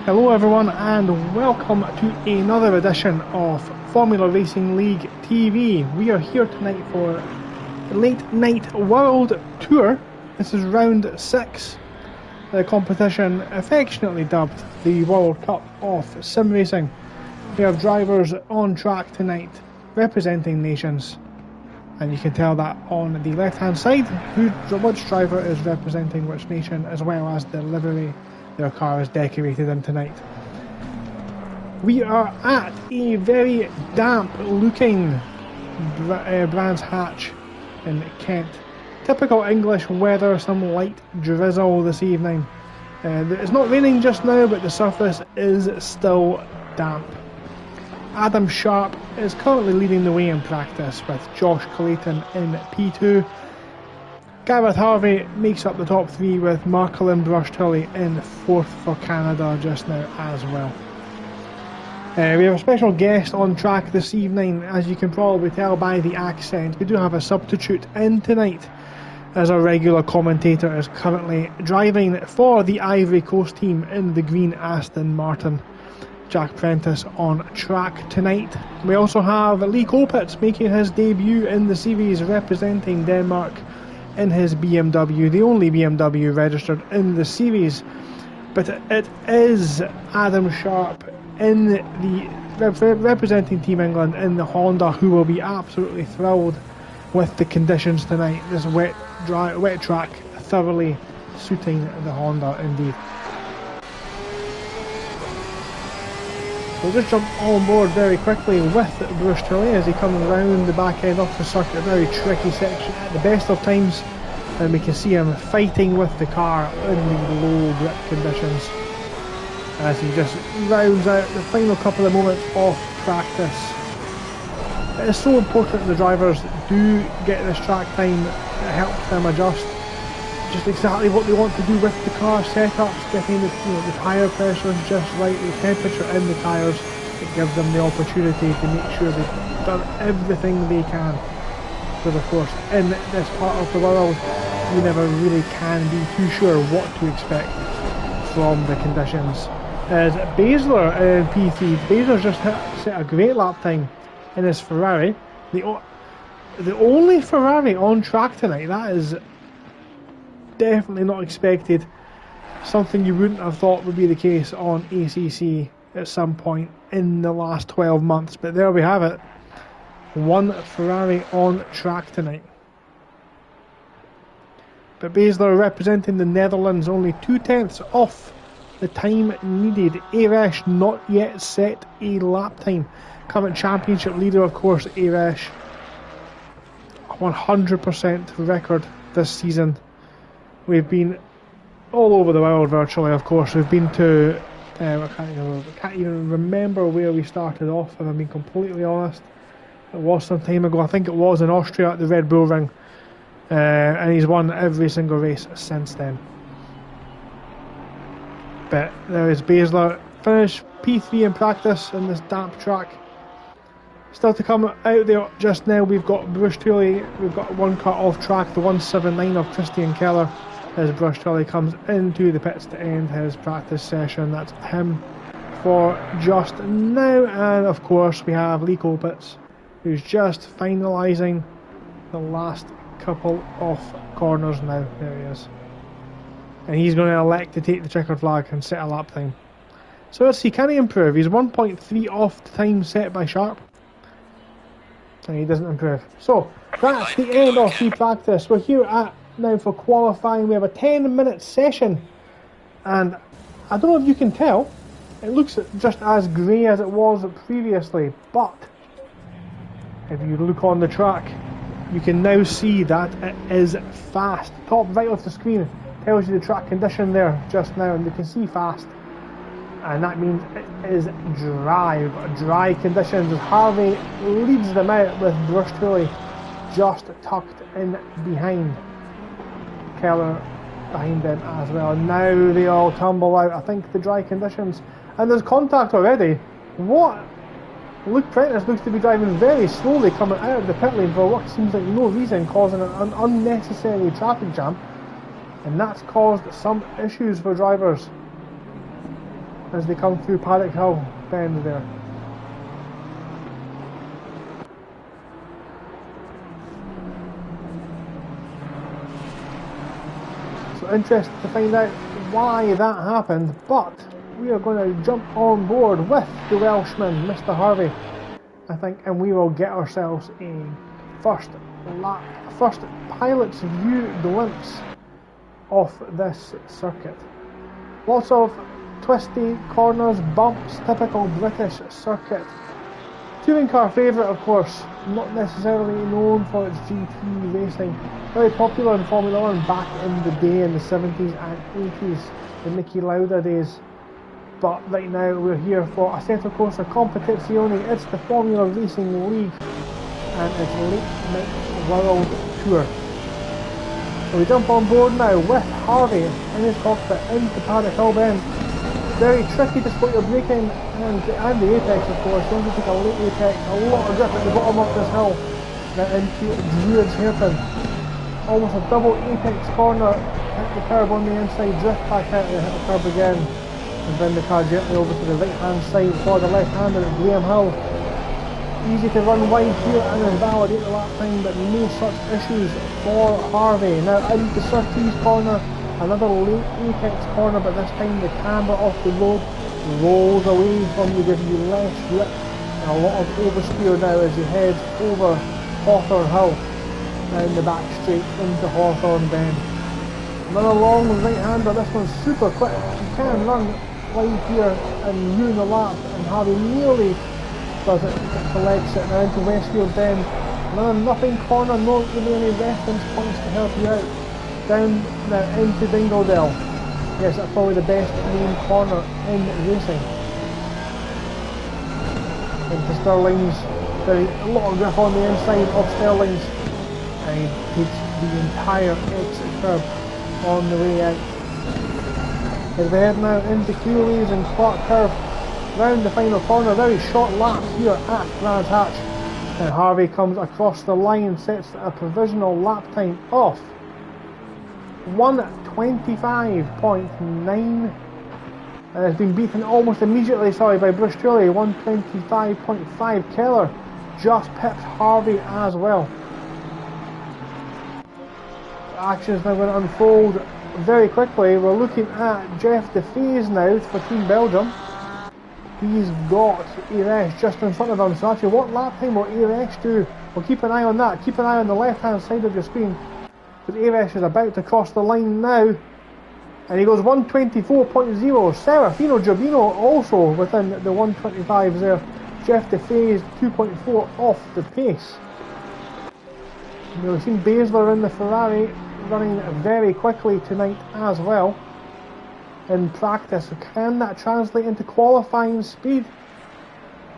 Hello everyone and welcome to another edition of Formula Racing League TV. We are here tonight for the Late Night World Tour. This is round 6, the competition affectionately dubbed the World Cup of Sim Racing. We have drivers on track tonight representing nations, and you can tell that on the left hand side which driver is representing which nation, as well as the livery their car is decorated in tonight. We are at a very damp looking Brands Hatch in Kent. Typical English weather, some light drizzle this evening. It's not raining just now, but the surface is still damp. Adam Sharp is currently leading the way in practice with Josh Clayton in P2. Gareth Harvey makes up the top 3 with Marcelin Brush-Tully in 4th for Canada just now as well. We have a special guest on track this evening. As you can probably tell by the accent, we do have a substitute in tonight, as our regular commentator is currently driving for the Ivory Coast team in the green Aston Martin. Jack Prentice on track tonight. We also have Lee Colpitts making his debut in the series, representing Denmark in his BMW, the only BMW registered in the series. But it is Adam Sharp in the representing Team England in the Honda who will be absolutely thrilled with the conditions tonight. This wet track thoroughly suiting the Honda indeed. We'll just jump on board very quickly with Brush-Tully as he comes around the back end of the circuit. A very tricky section at the best of times, and we can see him fighting with the car in the low grip conditions as he just rounds out the final couple of moments of practice. It is so important the drivers do get this track time. It helps them adjust just exactly what they want to do with the car setups, getting the tyre pressures just right, the temperature in the tyres. It gives them the opportunity to make sure they've done everything they can. Because of course, in this part of the world, you never really can be too sure what to expect from the conditions. As Baszler in P3, Baszler's just set a great lap time in his Ferrari. The only Ferrari on track tonight. That is definitely not expected. Something you wouldn't have thought would be the case on ACC at some point in the last 12 months, but there we have it. One Ferrari on track tonight. But Baszler representing the Netherlands only 2/10 off the time needed. Arash not yet set a lap time. Current championship leader, of course, Arash. 100% record this season. We've been all over the world virtually, of course. We've been to, I can't even remember where we started off, if I'm being completely honest. It was some time ago. I think it was in Austria at the Red Bull Ring. And he's won every single race since then. But there is Baszler. Finished P3 in practice in this damp track. Still to come out there just now, we've got Brush-Tully. We've got one cut off track, the 179 of Christian Keller, as Brush-Tully comes into the pits to end his practice session. That's him for just now. And of course we have Lee Colpitts, who's just finalising the last couple of corners now. There he is. And he's going to elect to take the checkered flag and set a lap time. So let's see, can he improve? He's 1.3 off the time set by Sharp. And he doesn't improve. So that's the end of the practice. We're here at now for qualifying. We have a 10-minute session, and I don't know if you can tell, it looks just as grey as it was previously, but if you look on the track, you can now see that it is fast. Top right of the screen tells you the track condition there just now, and you can see fast, and that means it is dry conditions as Harvey leads them out with Brush-Tully just tucked in behind. Keller behind them as well. Now they all tumble out. I think the dry conditions, and there's contact already. What? Luke Prentice looks to be driving very slowly coming out of the pit lane for what seems like no reason, causing an unnecessary traffic jam, and that's caused some issues for drivers. as they come through Paddock Hill bend there. So interested to find out why that happened, but we are going to jump on board with the Welshman, Mr. Harvey, I think, and we will get ourselves a first pilot's view glimpse of this circuit. Lots of twisty corners, bumps, typical British circuit. Touring car favourite, of course, not necessarily known for its GT racing. Very popular in Formula 1 back in the day in the 70s and 80s, the Niki Lauda days. But right now we're here for Assetto Corsa Competizione. It's the Formula Racing League and it's Late Night World Tour. So we jump on board now with Harvey in his cockpit into Paddock Hill bend. Very tricky to spot your braking and the apex, of course. You want to take a late apex, a lot of grip at the bottom of this hill, then into Druids Hairpin. Almost a double apex corner, hit the curb on the inside, drift back out and hit the curb again, and bring the car gently over to the right hand side for the left hander at Graham Hill. Easy to run wide here and then validate the lap time, but no such issues for Harvey. Now into Surtees corner, another late apex corner, but this time the camber off the road rolls away from you, giving you less grip and a lot of oversteer now as you head over Hawthorne Hill down the back straight into Hawthorne Bend. Another long right hander, this one's super quick. You can run wide here and ruin the lap, and Harvey nearly does it to leg sit now into Westfield Bend. Another nothing corner, not really any reference points to help you out. Down now into Dingledale. Yes, that's probably the best main corner in racing. Into Stirling's, a lot of grip on the inside of Stirling's, and he takes the entire exit curb on the way out. As we head now into Cooley's and Clark Curve, round the final corner, very short lap here at Brands Hatch, and Harvey comes across the line, sets a provisional lap time of 1:25.9 and has been beaten almost immediately, by Bruce Tully. 1:25.5. Keller just pips Harvey as well. Action is now going to unfold very quickly. We're looking at Jeff DeFaze now for Team Belgium. He's got Eresh just in front of him, so actually what lap time will Eresh do? We'll keep an eye on that. Keep an eye on the left hand side of your screen, but Eresh is about to cross the line now, and he goes 1:24.0. Serafino Giobbino also within the 1:25s there. Jeff DeFaze 2.4 off the pace. We've seen Baszler in the Ferrari running very quickly tonight as well in practice. So can that translate into qualifying speed?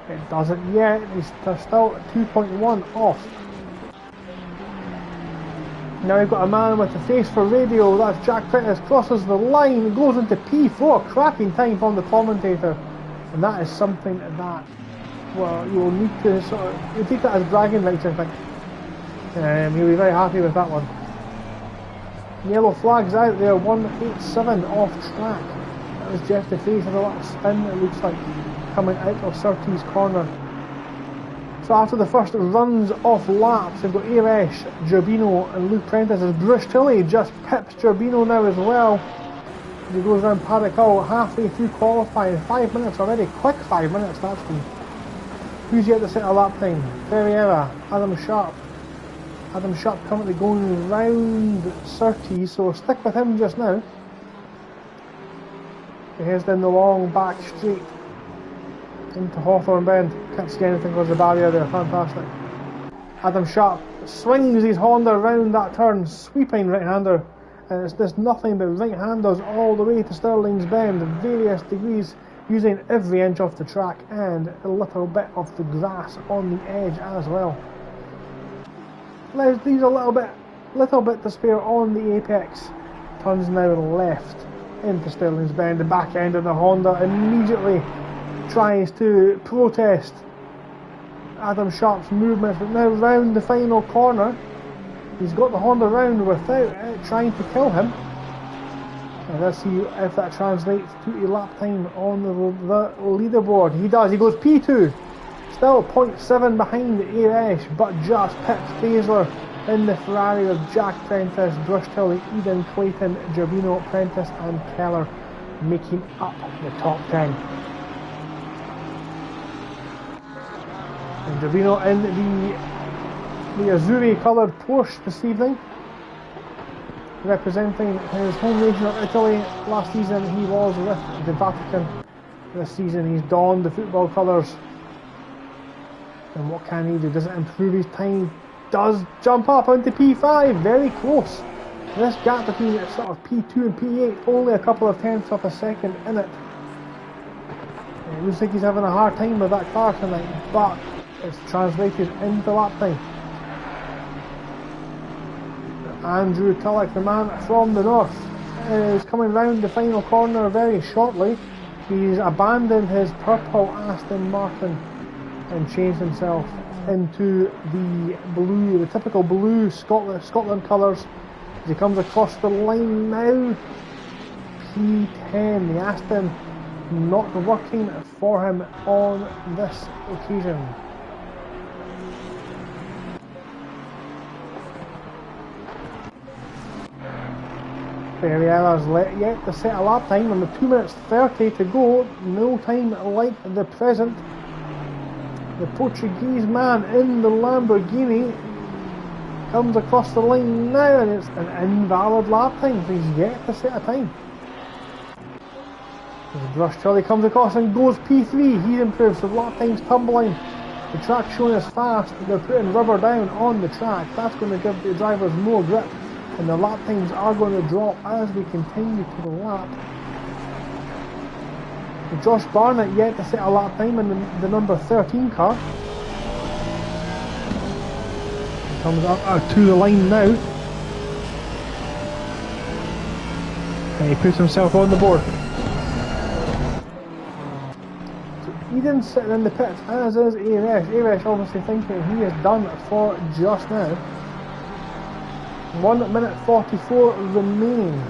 It doesn't yet. He's still 2.1 off. Now we've got a man with a face for radio. That's Jack Prentice. Crosses the line, goes into P4. Cracking time from the commentator, and that is something that, well, you will need to you take that as bragging rights, I think. He'll be very happy with that one. Yellow flags out there, 187 off track. That was Jeff DeFaze, had a little spin, it looks like, coming out of Surtees corner. So after the first runs off laps, we've got Eresh, Giobbino and Luke Prentice, as Bruce Tully just pips Giobbino now as well. He goes around Paddock Hill halfway through qualifying. 5 minutes already, quick 5 minutes that's been. Who's yet to set a lap time? Ferreira, Adam Sharp. Adam Sharp currently going round Surtees, so stick with him just now. He heads down the long back straight into Hawthorne Bend. Can't see anything because of the barrier there, fantastic. Adam Sharp swings his Honda round that turn, sweeping right-hander, and it's just nothing but right-handers all the way to Stirling's Bend, various degrees, using every inch of the track and a little bit of the grass on the edge as well. Leaves a little bit to spare on the apex. Turns now left into Stirling's Bend. The back end of the Honda immediately tries to protest Adam Sharp's movements, but now round the final corner, he's got the Honda round without it trying to kill him. And let's see if that translates to a lap time on the leaderboard. He does, he goes P2. Still 0.7 behind Arash, but just pips Baszler in the Ferrari of Jack Prentice, Bruce Tilley, Eden Clayton, Gerbino, Prentice and Keller making up the top 10. And Gerbino in the Azzurri coloured Porsche this evening, representing his home nation of Italy. Last season he was with the Vatican. This season he's donned the football colours. And what can he do? Does it improve his time? Does jump up into P5, very close. This gap between sort of P2 and P8, only a couple of tenths of a second in it. It looks like he's having a hard time with that car tonight, but it's translated into lap time. Andrew Tulloch, the man from the north, is coming round the final corner very shortly. He's abandoned his purple Aston Martin and changed himself into the blue, the typical blue Scotland colours. As he comes across the line now, P10, the Aston not working for him on this occasion. Ferrari's yet to set a lap time on the 2 minutes 30 to go, no time like the present. The Portuguese man in the Lamborghini comes across the line now, and it's an invalid lap time, so he's yet to set a time. As Bruce Tilley comes across and goes P3, he's improved, so lap time's tumbling. The track's showing us fast, they're putting rubber down on the track. That's going to give the drivers more grip, and the lap times are going to drop as we continue to the lap. Josh Barnett yet to set a lap time in the number 13 car. He comes up to the line now. And he puts himself on the board. So Eden's sitting in the pits, as is Arash. Arash obviously thinking he is done for just now. 1 minute 44 remaining.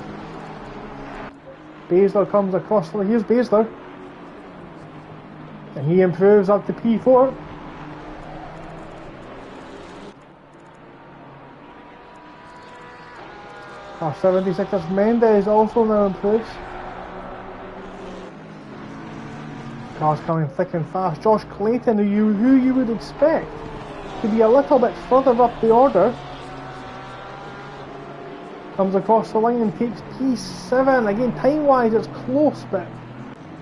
Baszler comes across. Here's Baszler. And he improves up to P4. Car 76ers Mendes also now improves. Cars coming thick and fast. Josh Clayton, who you would expect to be a little bit further up the order, comes across the line and takes P7. Again, time-wise it's close, but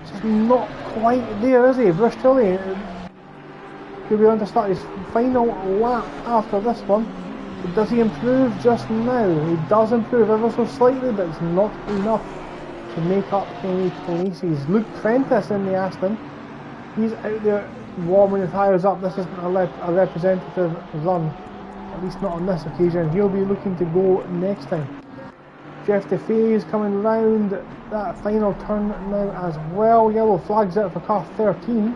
just not quite there, is he? Bruce Tilley could be on to start his final lap after this one. But does he improve just now? He does improve ever so slightly, but it's not enough to make up any places. Luke Prentice in the Aston, he's out there warming the tyres up. This isn't a representative run, at least not on this occasion. He'll be looking to go next time. Jeff DeFaze coming round that final turn now as well. Yellow flags out for car 13.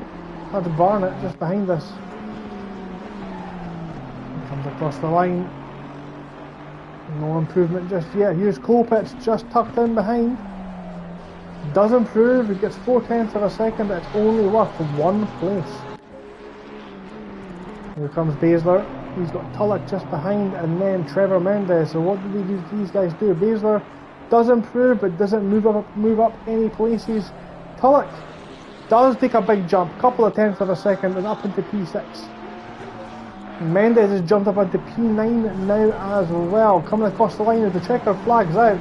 That's Barnett just behind us. He comes across the line. No improvement just yet. Here's Colpitts just tucked in behind. Does improve. He gets 4/10 of a second, but it's only worth one place. Here comes Baszler. He's got Tulloch just behind, and then Trevor Mendes. So what do these guys do? Baszler does improve, but doesn't move up any places. Tulloch does take a big jump, couple of tenths of a second, and up into P6. Mendes has jumped up into P9 now as well. Coming across the line as the checker flags out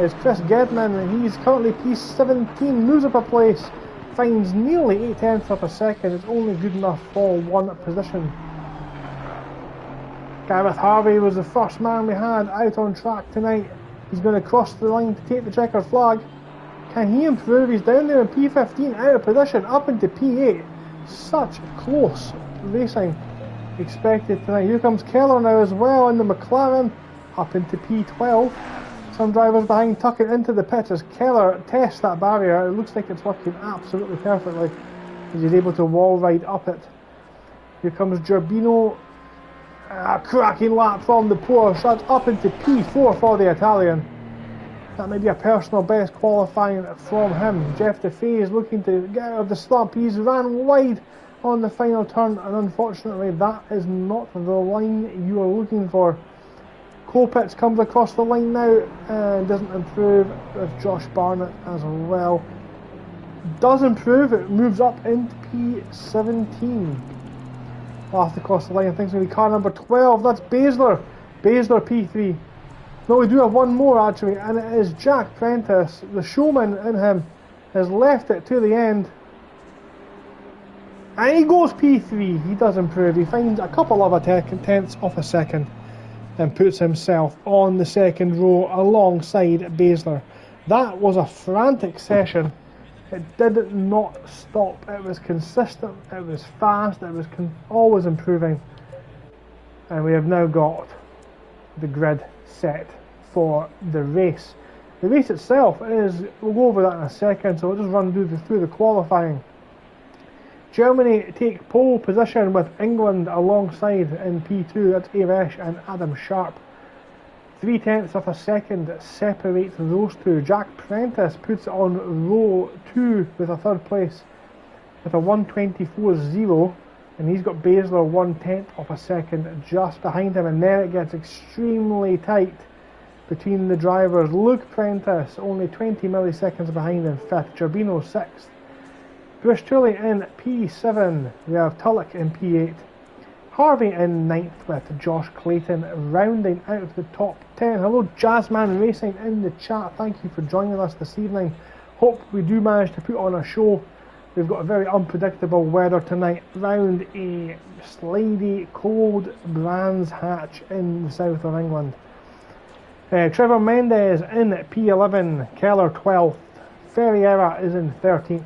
is Chris Gedman, and he's currently P17, moves up a place, finds nearly 8/10 of a second. It's only good enough for one position. Gareth Harvey was the first man we had out on track tonight. He's going to cross the line to take the checkered flag. Can he improve? He's down there in P15, out of position, up into P8. Such close racing expected tonight. Here comes Keller now as well in the McLaren, up into P12. Some drivers behind tucking into the pits as Keller tests that barrier. It looks like it's working absolutely perfectly as he's able to wall ride up it. Here comes Gerbino. A cracking lap from the Porsche. That's up into P4 for the Italian. That may be a personal best qualifying from him. Jeff DeFaze looking to get out of the slump. He's ran wide on the final turn, and unfortunately that is not the line you are looking for. Colpitts comes across the line now and doesn't improve, with Josh Barnett as well. Does improve, it moves up into P17. Off the cross the line, I think it's going to be car number 12, that's Baszler. Baszler P3. No, we do have one more actually, and it is Jack Prentice. The showman in him has left it to the end. And he goes P3, he does improve. He finds a couple of tenths of a second and puts himself on the second row alongside Baszler. That was a frantic session. It did not stop. It was consistent, it was fast, it was always improving. And we have now got the grid set for the race. The race itself is, we'll go over that in a second, so we'll just run through the qualifying. Germany take pole position with England alongside in P2, that's Avesh and Adam Sharp. 0.3 of a second separates those two. Jack Prentice puts it on row 2 with a third place with a 1:24.0, and he's got Baszler 0.1 of a second just behind him, and then it gets extremely tight between the drivers. Luke Prentice only 20 milliseconds behind in 5th, Gerbino 6th. Bruce Tully in P7, we have Tulloch in P8, Harvey in 9th with Josh Clayton rounding out the top 10. Hello Jazzman Racing in the chat, thank you for joining us this evening. Hope we do manage to put on a show. We've got a very unpredictable weather tonight round a slidey, cold Brands Hatch in the south of England. Trevor Mendes in P11, Keller 12th, Ferreira is in 13th,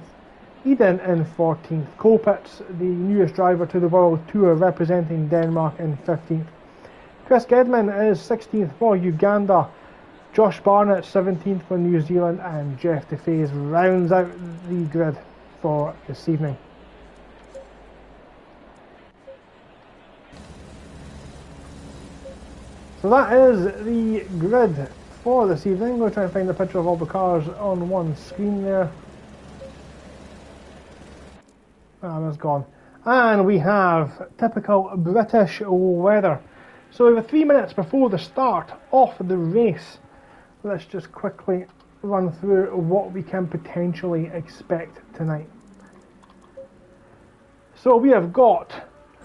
Eden in 14th, Colpitts, the newest driver to the World Tour, representing Denmark, in 15th. Chris Gedman is 16th for Uganda, Josh Barnett 17th for New Zealand, and Jeff DeFaze rounds out the grid for this evening. So that is the grid for this evening. I'm going to try and find a picture of all the cars on one screen there. That's gone. And we have typical British weather. So we have 3 minutes before the start of the race. Let's just quickly run through what we can potentially expect tonight. So we have got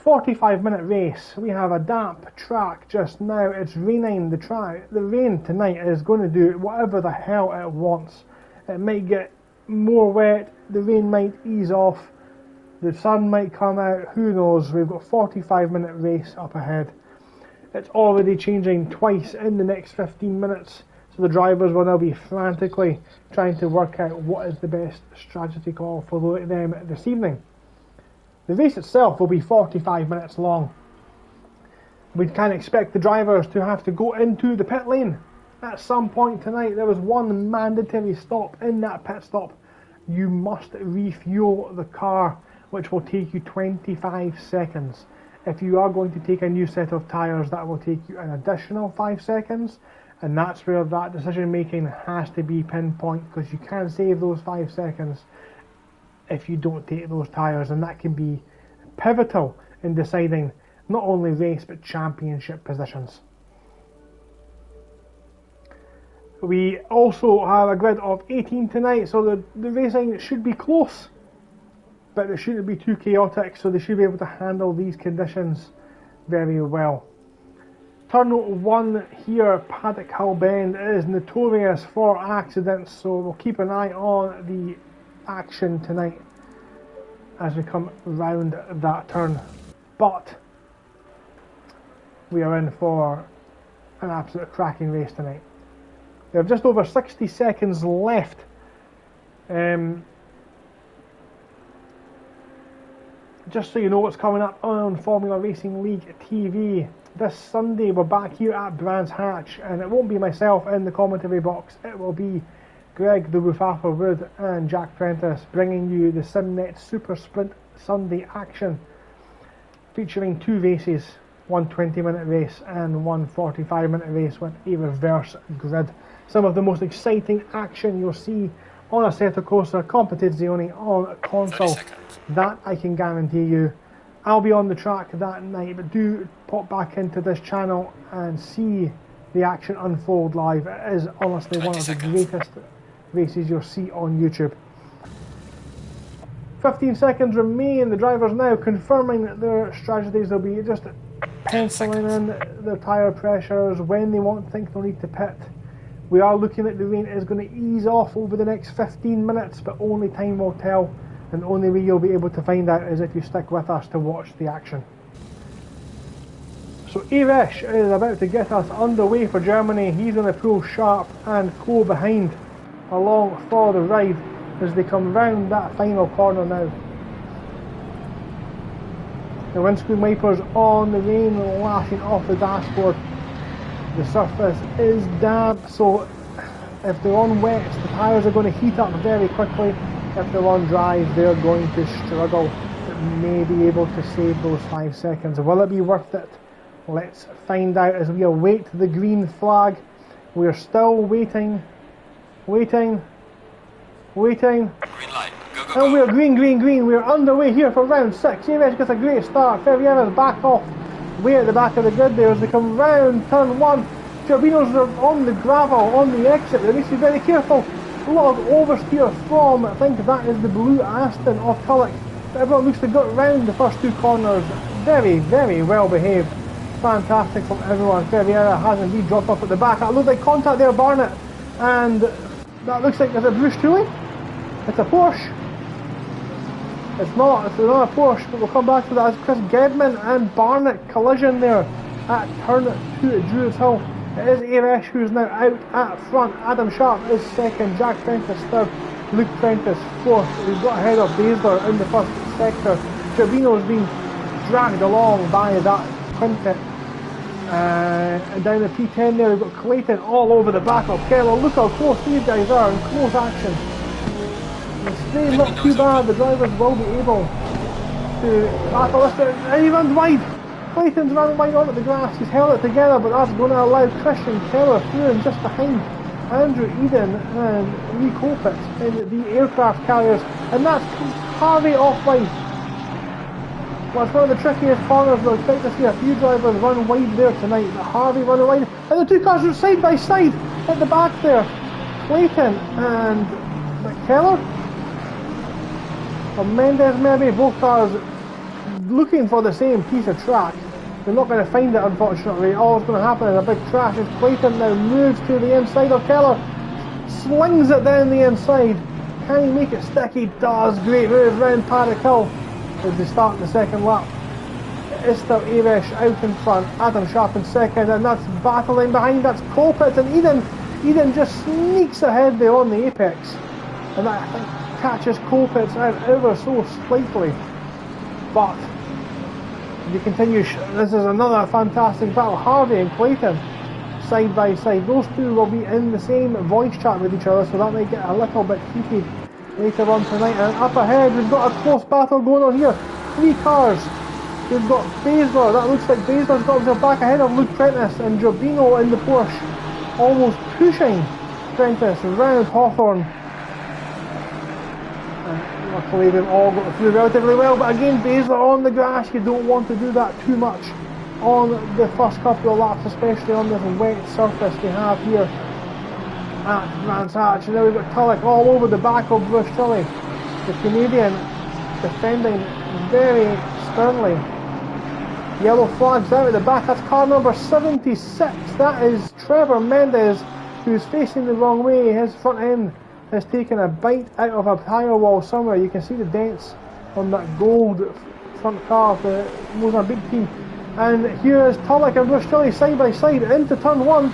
45-minute race. We have a damp track just now. It's raining. The rain tonight is going to do whatever the hell it wants. It might get more wet. The rain might ease off. The sun might come out. Who knows? We've got 45-minute race up ahead. It's already changing twice in the next 15 minutes. So the drivers will now be frantically trying to work out what is the best strategy call for them this evening. The race itself will be 45 minutes long. We can expect the drivers to have to go into the pit lane at some point tonight. There was one mandatory stop in that pit stop. You must refuel the car, which will take you 25 seconds. If you are going to take a new set of tyres, that will take you an additional 5 seconds, and that's where that decision making has to be pinpoint, because you can save those 5 seconds if you don't take those tyres, and that can be pivotal in deciding not only race but championship positions. We also have a grid of 18 tonight, so the racing should be close, but it shouldn't be too chaotic, so they should be able to handle these conditions very well. Turn 1 here, Paddock Hill Bend, is notorious for accidents, so we'll keep an eye on the action tonight as we come round that turn. But we are in for an absolute cracking race tonight. We have just over 60 seconds left. Just so you know what's coming up on Formula Racing League TV. This Sunday we're back here at Brands Hatch, and it won't be myself in the commentary box, it will be Greg the Wufafa Wood and Jack Prentice bringing you the SimNet Super Sprint Sunday action, featuring 2 races one 20-minute race and one 45-minute race with a reverse grid. Some of the most exciting action you'll see on Assetto Corsa Competizione on console. That I can guarantee you. I'll be on the track that night, but do pop back into this channel and see the action unfold live. It is honestly one of the greatest races you'll see on YouTube. 15 seconds remain. The drivers now confirming their strategies. They'll be just penciling in their tyre pressures, when they think they'll need to pit. We are looking at the rain is going to ease off over the next 15 minutes, but only time will tell, and the only way you'll be able to find out is if you stick with us to watch the action. So Eresh is about to get us underway for Germany. He's going to pull Sharp and Co behind along for the ride as they come round that final corner now. The windscreen wipers on, the rain lashing off the dashboard. The surface is damp, so if they're on wet, the tyres are going to heat up very quickly. If they're on dry, they're going to struggle, but may be able to save those 5 seconds. Will it be worth it? Let's find out as we await the green flag. We're still waiting. Green light. Go, and we're green. We're underway here for round 6. Eresh gets a great start. Ferriera's back off. Way at the back of the grid there as they come round turn 1. Turbino's on the gravel, on the exit. They need to be very careful. A lot of oversteer from, I think that is the blue Aston of Tulloch. Everyone looks to get round the first 2 corners. Very, very well behaved. Fantastic from everyone. Ferriera has indeed dropped off at the back. That looks like contact there, Barnett. And that looks like, is it Bruce Tooley? It's a Porsche. It's not a Porsche, but we'll come back to that. It's Chris Gedman and Barnett collision there at turn 2 at Druids Hill. It is Eresh who's now out at front. Adam Sharp is second, Jack Prentice third, Luke Prentice fourth. We've got ahead of Baszler in the first sector. Turbino's been dragged along by that quintet. And down the P10 there, we've got Clayton all over the back of Keller. Look how close these guys are in close action. The strain not too bad, the drivers will be able to battle this, and he runs wide. Clayton's running wide onto the grass, he's held it together, but that's going to allow Christian Keller through and just behind Andrew Eden and Lee Colpitts in the aircraft carriers, and that's Harvey off wide. Well, it's one of the trickiest corners. We'll expect to see a few drivers run wide there tonight, but Harvey running wide, and the 2 cars are side by side at the back there. Clayton and Keller, or Mendes maybe, both cars looking for the same piece of track. They're not going to find it, unfortunately. All that's going to happen is a big crash as Clayton now moves to the inside of Keller, slings it down the inside. Can he make it stick? He does. Great move round Paddock Hill as they start the second lap. It is still Eresh out in front, Adam Sharp in second, and that's battling behind. That's Colpitts, and Eden just sneaks ahead there on the apex, and that I think catches Colpitts out ever so slightly. But they continue. This is another fantastic battle. Harvey and Clayton side by side. Those two will be in the same voice chat with each other, so that might get a little bit heated later on tonight. And up ahead, we've got a close battle going on here. 3 cars. We've got Baszler. That looks like Baszler's got himself back ahead of Luke Prentice, and Giordino in the Porsche, almost pushing Prentice around Hawthorne. Luckily they've all got through relatively well, but again Baszler on the grass. You don't want to do that too much on the first couple of laps, especially on this wet surface we have here at Brands Hatch. And now we've got Tulloch all over the back of Bruce Tilley, the Canadian, defending very sternly. Yellow flags out at the back. That's car number 76. That is Trevor Mendes, who's facing the wrong way. His front end has taken a bite out of a tyre wall somewhere. You can see the dents on that gold front car of the Mozambique team. And here is Tulloch and Bruce Tilley side by side into turn 1.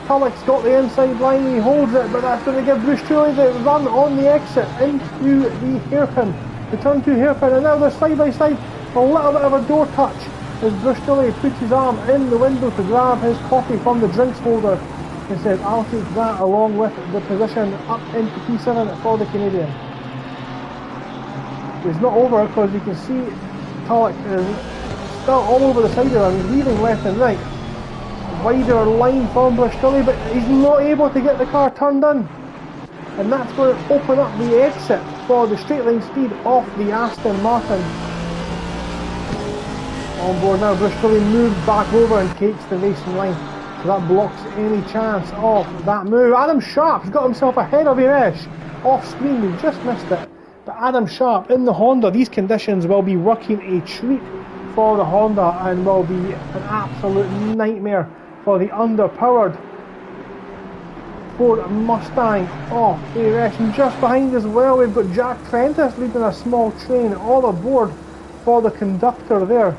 Tulloch's got the inside line, he holds it, but that's going to give Bruce Tilley the run on the exit into the hairpin, the turn 2 hairpin, and now they're side by side. A little bit of a door touch as Bruce Tilley puts his arm in the window to grab his coffee from the drinks holder. He said, I'll take that along with the position up into P7 for the Canadian. It's not over because you can see Tulloch is still all over the side of him. He's leaving left and right. Wider line from Bristolli, but he's not able to get the car turned in. And that's going to open up the exit for the straight line speed of the Aston Martin. On board now, Bristolli moves back over and takes the racing line. So that blocks any chance of that move. Adam Sharp's got himself ahead of Irash. Off screen, we just missed it. But Adam Sharp in the Honda, these conditions will be working a treat for the Honda and will be an absolute nightmare for the underpowered Ford Mustang of Irash. And just behind as well, we've got Jack Prentice leading a small train all aboard for the conductor there.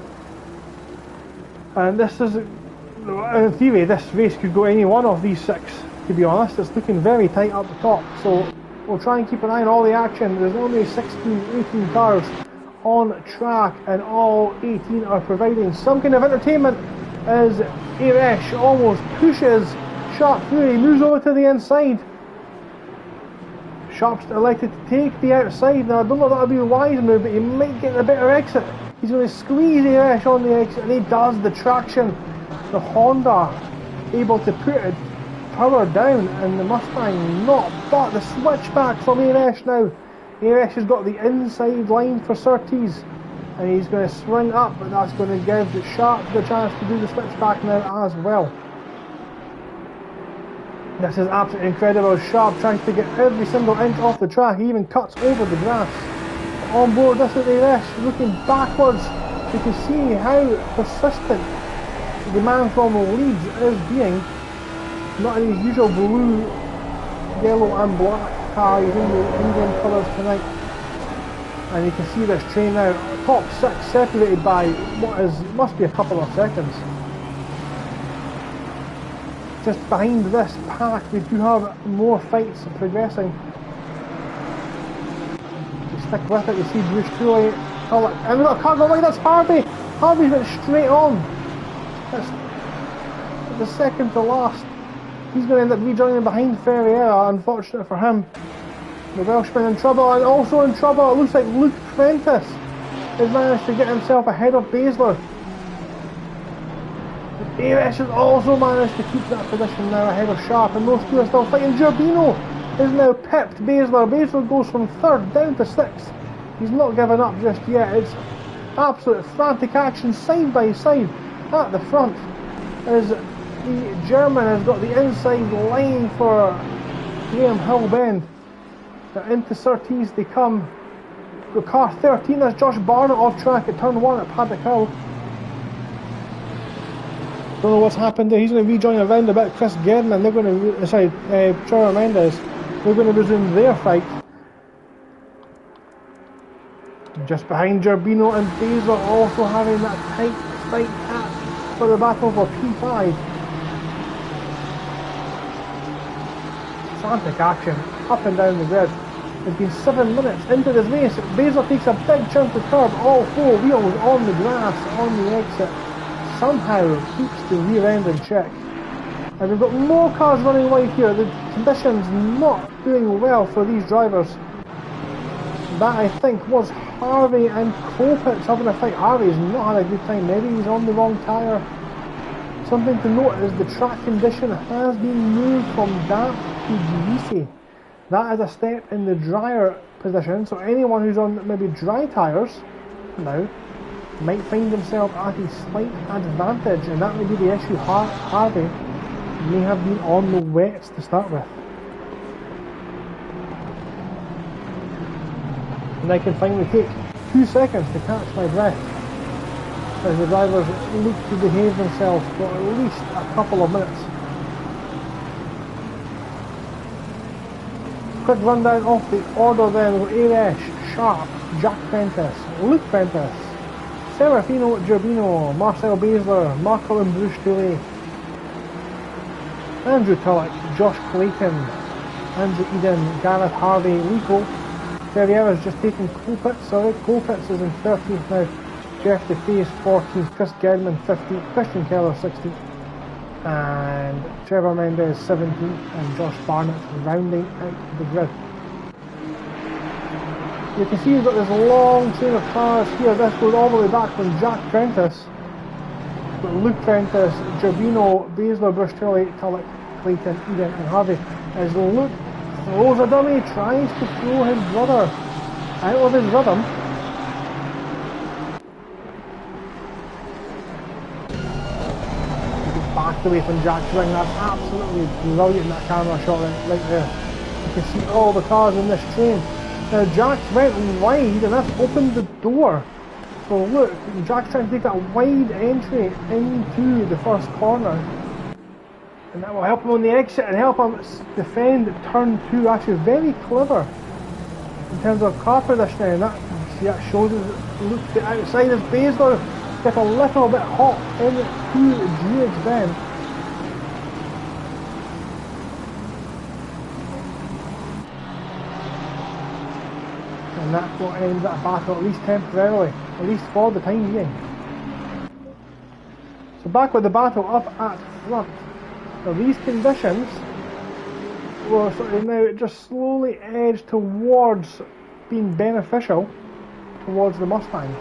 And this is, in theory, this race could go any one of these six, to be honest. It's looking very tight up the top, so we'll try and keep an eye on all the action. There's only 16, 18 cars on track, and all 18 are providing some kind of entertainment as Irash almost pushes Sharp through. He moves over to the inside. Sharp's elected to take the outside. Now I don't know if that'll be a wise move, but he might get a better exit. He's going to squeeze Irash on the exit, and he does. The traction, the Honda able to put it power down, and the Mustang not. But the switchback from Irash now. Irash has got the inside line for Surtees, and he's going to swing up, but that's going to give Sharp the chance to do the switchback now as well. This is absolutely incredible. Sharp trying to get every single inch off the track. He even cuts over the grass. On board, this is Irash looking backwards. You can see how persistent the man from Leeds is being. Not in his usual blue, yellow and black car. He's in the Indian colours tonight. And you can see this train now, top six separated by must be a couple of seconds. Just behind this pack, we do have more fights progressing. You stick with it, you see Bruce Tooley, and we've got a car going, that's Harvey! Harvey's went straight on. That's the second to last. He's going to end up rejoining behind Ferreira, unfortunate for him. The Welshman in trouble, and also in trouble, it looks like Luke Prentice has managed to get himself ahead of Baszler. Irash has also managed to keep that position now ahead of Sharp, and those two are still fighting. Gerbino is now pipped Baszler. Baszler goes from third down to sixth. He's not given up just yet. It's absolute frantic action side by side at the front as the German has got the inside line for Graham Hillbend. Into Surtees they come. The car 13, that's Josh Barnett off track at turn 1 at Paddock Hill. Don't know what's happened there. He's going to rejoin around a bit. Chris Gedman, they're going to, Trevor Mendes, they're going to resume their fight. Just behind Gerbino and Baszler also having that tight fight for the battle for P5. Frantic action up and down the grid. It's been 7 minutes into this race. Baszler takes a big chunk of curb, all four wheels on the grass on the exit. Somehow keeps the rear end in check. And we've got more cars running wide here. The conditions not doing well for these drivers. That I think was Harvey and Colpitts having a fight. Harvey's not had a good time. Maybe he's on the wrong tyre. Something to note is the track condition has been moved from damp to greasy. That is a step in the drier position, so anyone who's on maybe dry tyres now might find himself at a slight advantage, and that may be the issue. Harvey may have been on the wets to start with. And I can finally take 2 seconds to catch my breath as the drivers look to behave themselves for at least a couple of minutes. Quick rundown of the order then with Irash, Sharp, Jack Prentice, Luke Prentice, Serafino Gerbino, Marcel Baszler, Marco and Bruce Tooley, Andrew Tullock, Josh Clayton, Andrew Eden, Gareth Harvey, Lico. Ferreira's just taken Colpitts, Colpitts is in 13th now, Jeff DeFace 14th, Chris Gedman 15th, Christian Keller 16th, and Trevor Mendes 17th, and Josh Barnett rounding out the grid. You can see you've got this long chain of cars here. This goes all the way back from Jack Prentice. But Luke Prentice, Gerbino, Baszler, Brustelli, Tulloch, Clayton, Eden and Harvey. As Luke throws a dummy, tries to throw his brother out of his rhythm. Backed away from Jack's ring. That's absolutely brilliant, that camera shot right there. You can see all the cars in this train. Now Jack's went wide and that's opened the door. So look, Jack's trying to take that wide entry into the first corner. And that will help him on the exit and help him defend turn 2. Actually very clever in terms of car positioning. That, see, that shows us look the outside as Baszler gets a little bit hot into Druid's Bend. And that's what ends that battle, at least temporarily, at least for the time being. So back with the battle up at front. Now these conditions will sort of now just slowly edge towards being beneficial towards the Mustang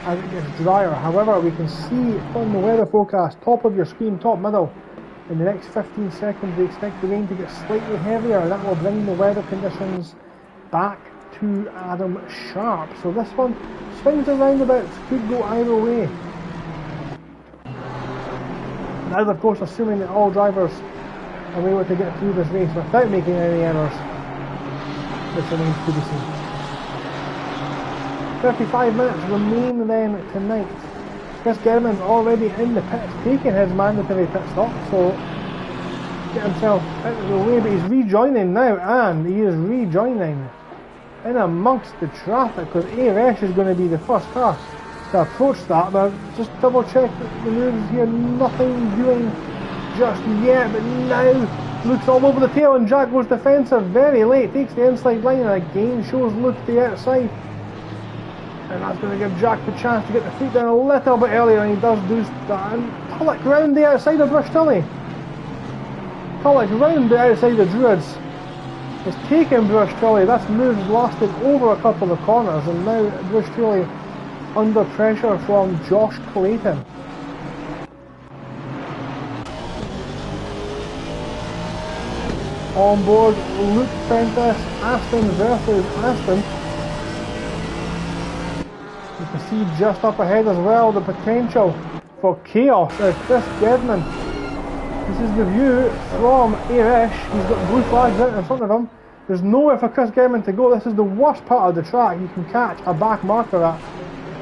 as it gets drier. However, we can see on the weather forecast, top of your screen, top middle, in the next 15 seconds we expect the rain to get slightly heavier, and that will bring the weather conditions back to Adam Sharp. So this one swings and roundabouts, could go either way. That is of course assuming that all drivers are able to get through this race without making any errors, which remains to be seen. 35 minutes remain then tonight. Chris German's already in the pits, taking his mandatory pit stop, so get himself out of the way, but he's rejoining now, and he is rejoining in amongst the traffic, because ARS is going to be the first car to approach that. But just double check the moves here, nothing doing just yet, but now Luke's all over the tail and Jack goes defensive very late, takes the inside line and again shows Luke the outside. And that's going to give Jack the chance to get the feet down a little bit earlier, and he does do that. And Tulloch round the outside of Brustelli. Tulloch round the outside of Druids. It's taken Brustelli. That's moves lasted over a couple of corners, and now Brustelli under pressure from Josh Clayton. On board, Luke Prentice, Aston versus Aston. You can see just up ahead as well the potential for chaos as Chris Gedman. This is the view from Arish. He's got blue flags out in front of him. There's nowhere for Chris Gedman to go. This is the worst part of the track you can catch a back marker at.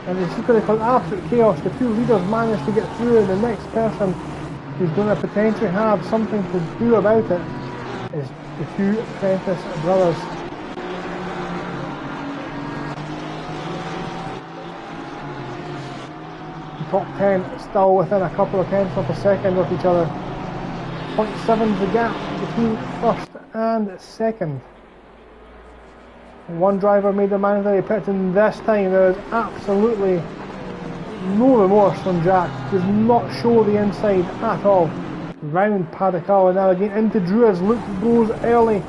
And it's just going to cause absolute chaos. The two leaders managed to get through, and the next person who's going to potentially have something to do about it is the two Prentice brothers. The top 10 still within a couple of tenths of a second of each other. 0.7 is the gap between first and second. One driver made the mandatory pit, and this time there is absolutely no remorse from Jack. Does not show the inside at all. Round Paddock, and now again into Druids. Luke goes early,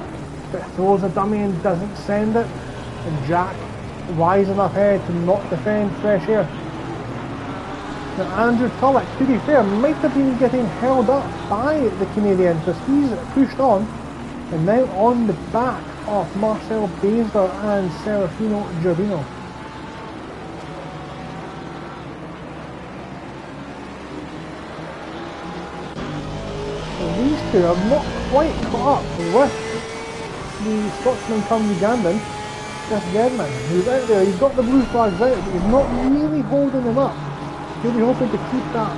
but throws a dummy and doesn't send it. And Jack, wise enough head to not defend fresh air. Now Andrew Tulloch, to be fair, might have been getting held up by the Canadian, because he's pushed on, and now on the back of Marcel Baszler and Serafino Gerbino. These two are not quite caught up with the Scotsman come Ugandan, Chris Gedman, who's out there. He's got the blue flags out, but he's not really holding them up. He'll be hoping to keep that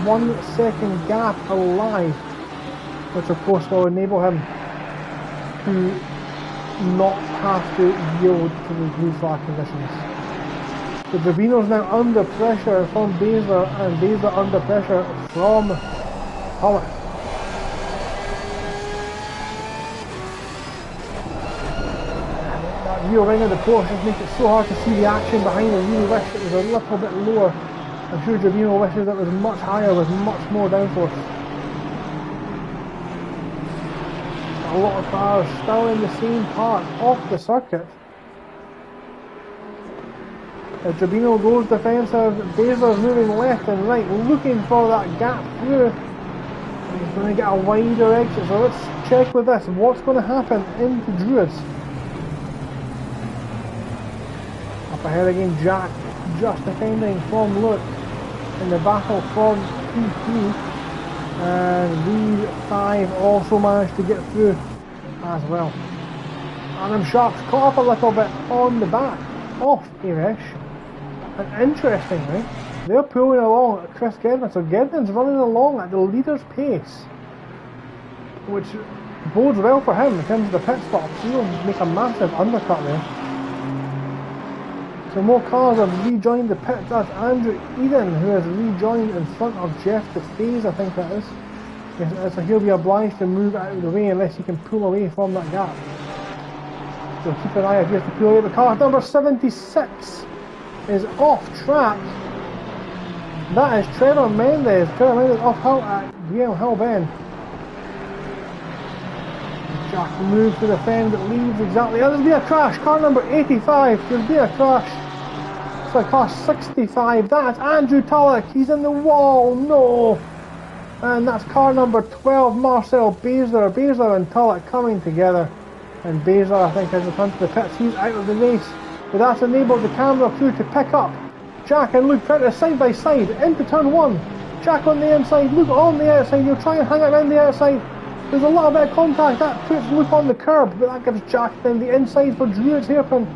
1 second gap alive, which of course will enable him to not have to yield to the blue flag conditions. So Gerbino's now under pressure from Baszler, and Baszler under pressure from Tulloch. Real ring of the Porsche just makes it so hard to see the action behind. I really wish it was a little bit lower. I'm sure Gerbino wishes it was much higher with much more downforce. A lot of cars still in the same part of the circuit. As Jabino goes defensive, Baszler's moving left and right, looking for that gap through. He's going to get a wider exit, so let's check with this. What's going to happen into Druids? Up ahead again, Jack, just defending from Luke in the battle from P3. And V5 also managed to get through as well. And them Sharks caught up a little bit on the back of Irish. And interestingly, they're pulling along at Chris Gedman, so Gedman's running along at the leader's pace, which bodes well for him in terms of the pit stop. He'll make a massive undercut there. So more cars have rejoined the pit. That's Andrew Eden, who has rejoined in front of Jeff DeFaze, I think that is. Yes, so he'll be obliged to move out of the way unless he can pull away from that gap. So keep an eye if he has to pull away. The car number 76 is off track. That is Trevor Mendes. Trevor Mendes off out at Yale Hill Bend. Jack moves to defend, but leaves exactly. Oh, there's been a crash. Car number 85. There's been a crash. So car 65. That's Andrew Tulloch. He's in the wall. No. And that's car number 12, Marcel Baszler. Baszler and Tulloch coming together. And Baszler, I think, has returned to the pits. He's out of the race. But that's enabled the camera crew to pick up Jack and Luke Prentice side by side into turn 1. Jack on the inside, Luke on the outside. He'll try and hang it around the outside. There's a little bit of contact. That puts Luke on the curb, but that gives Jack then the inside for Druid's hairpin.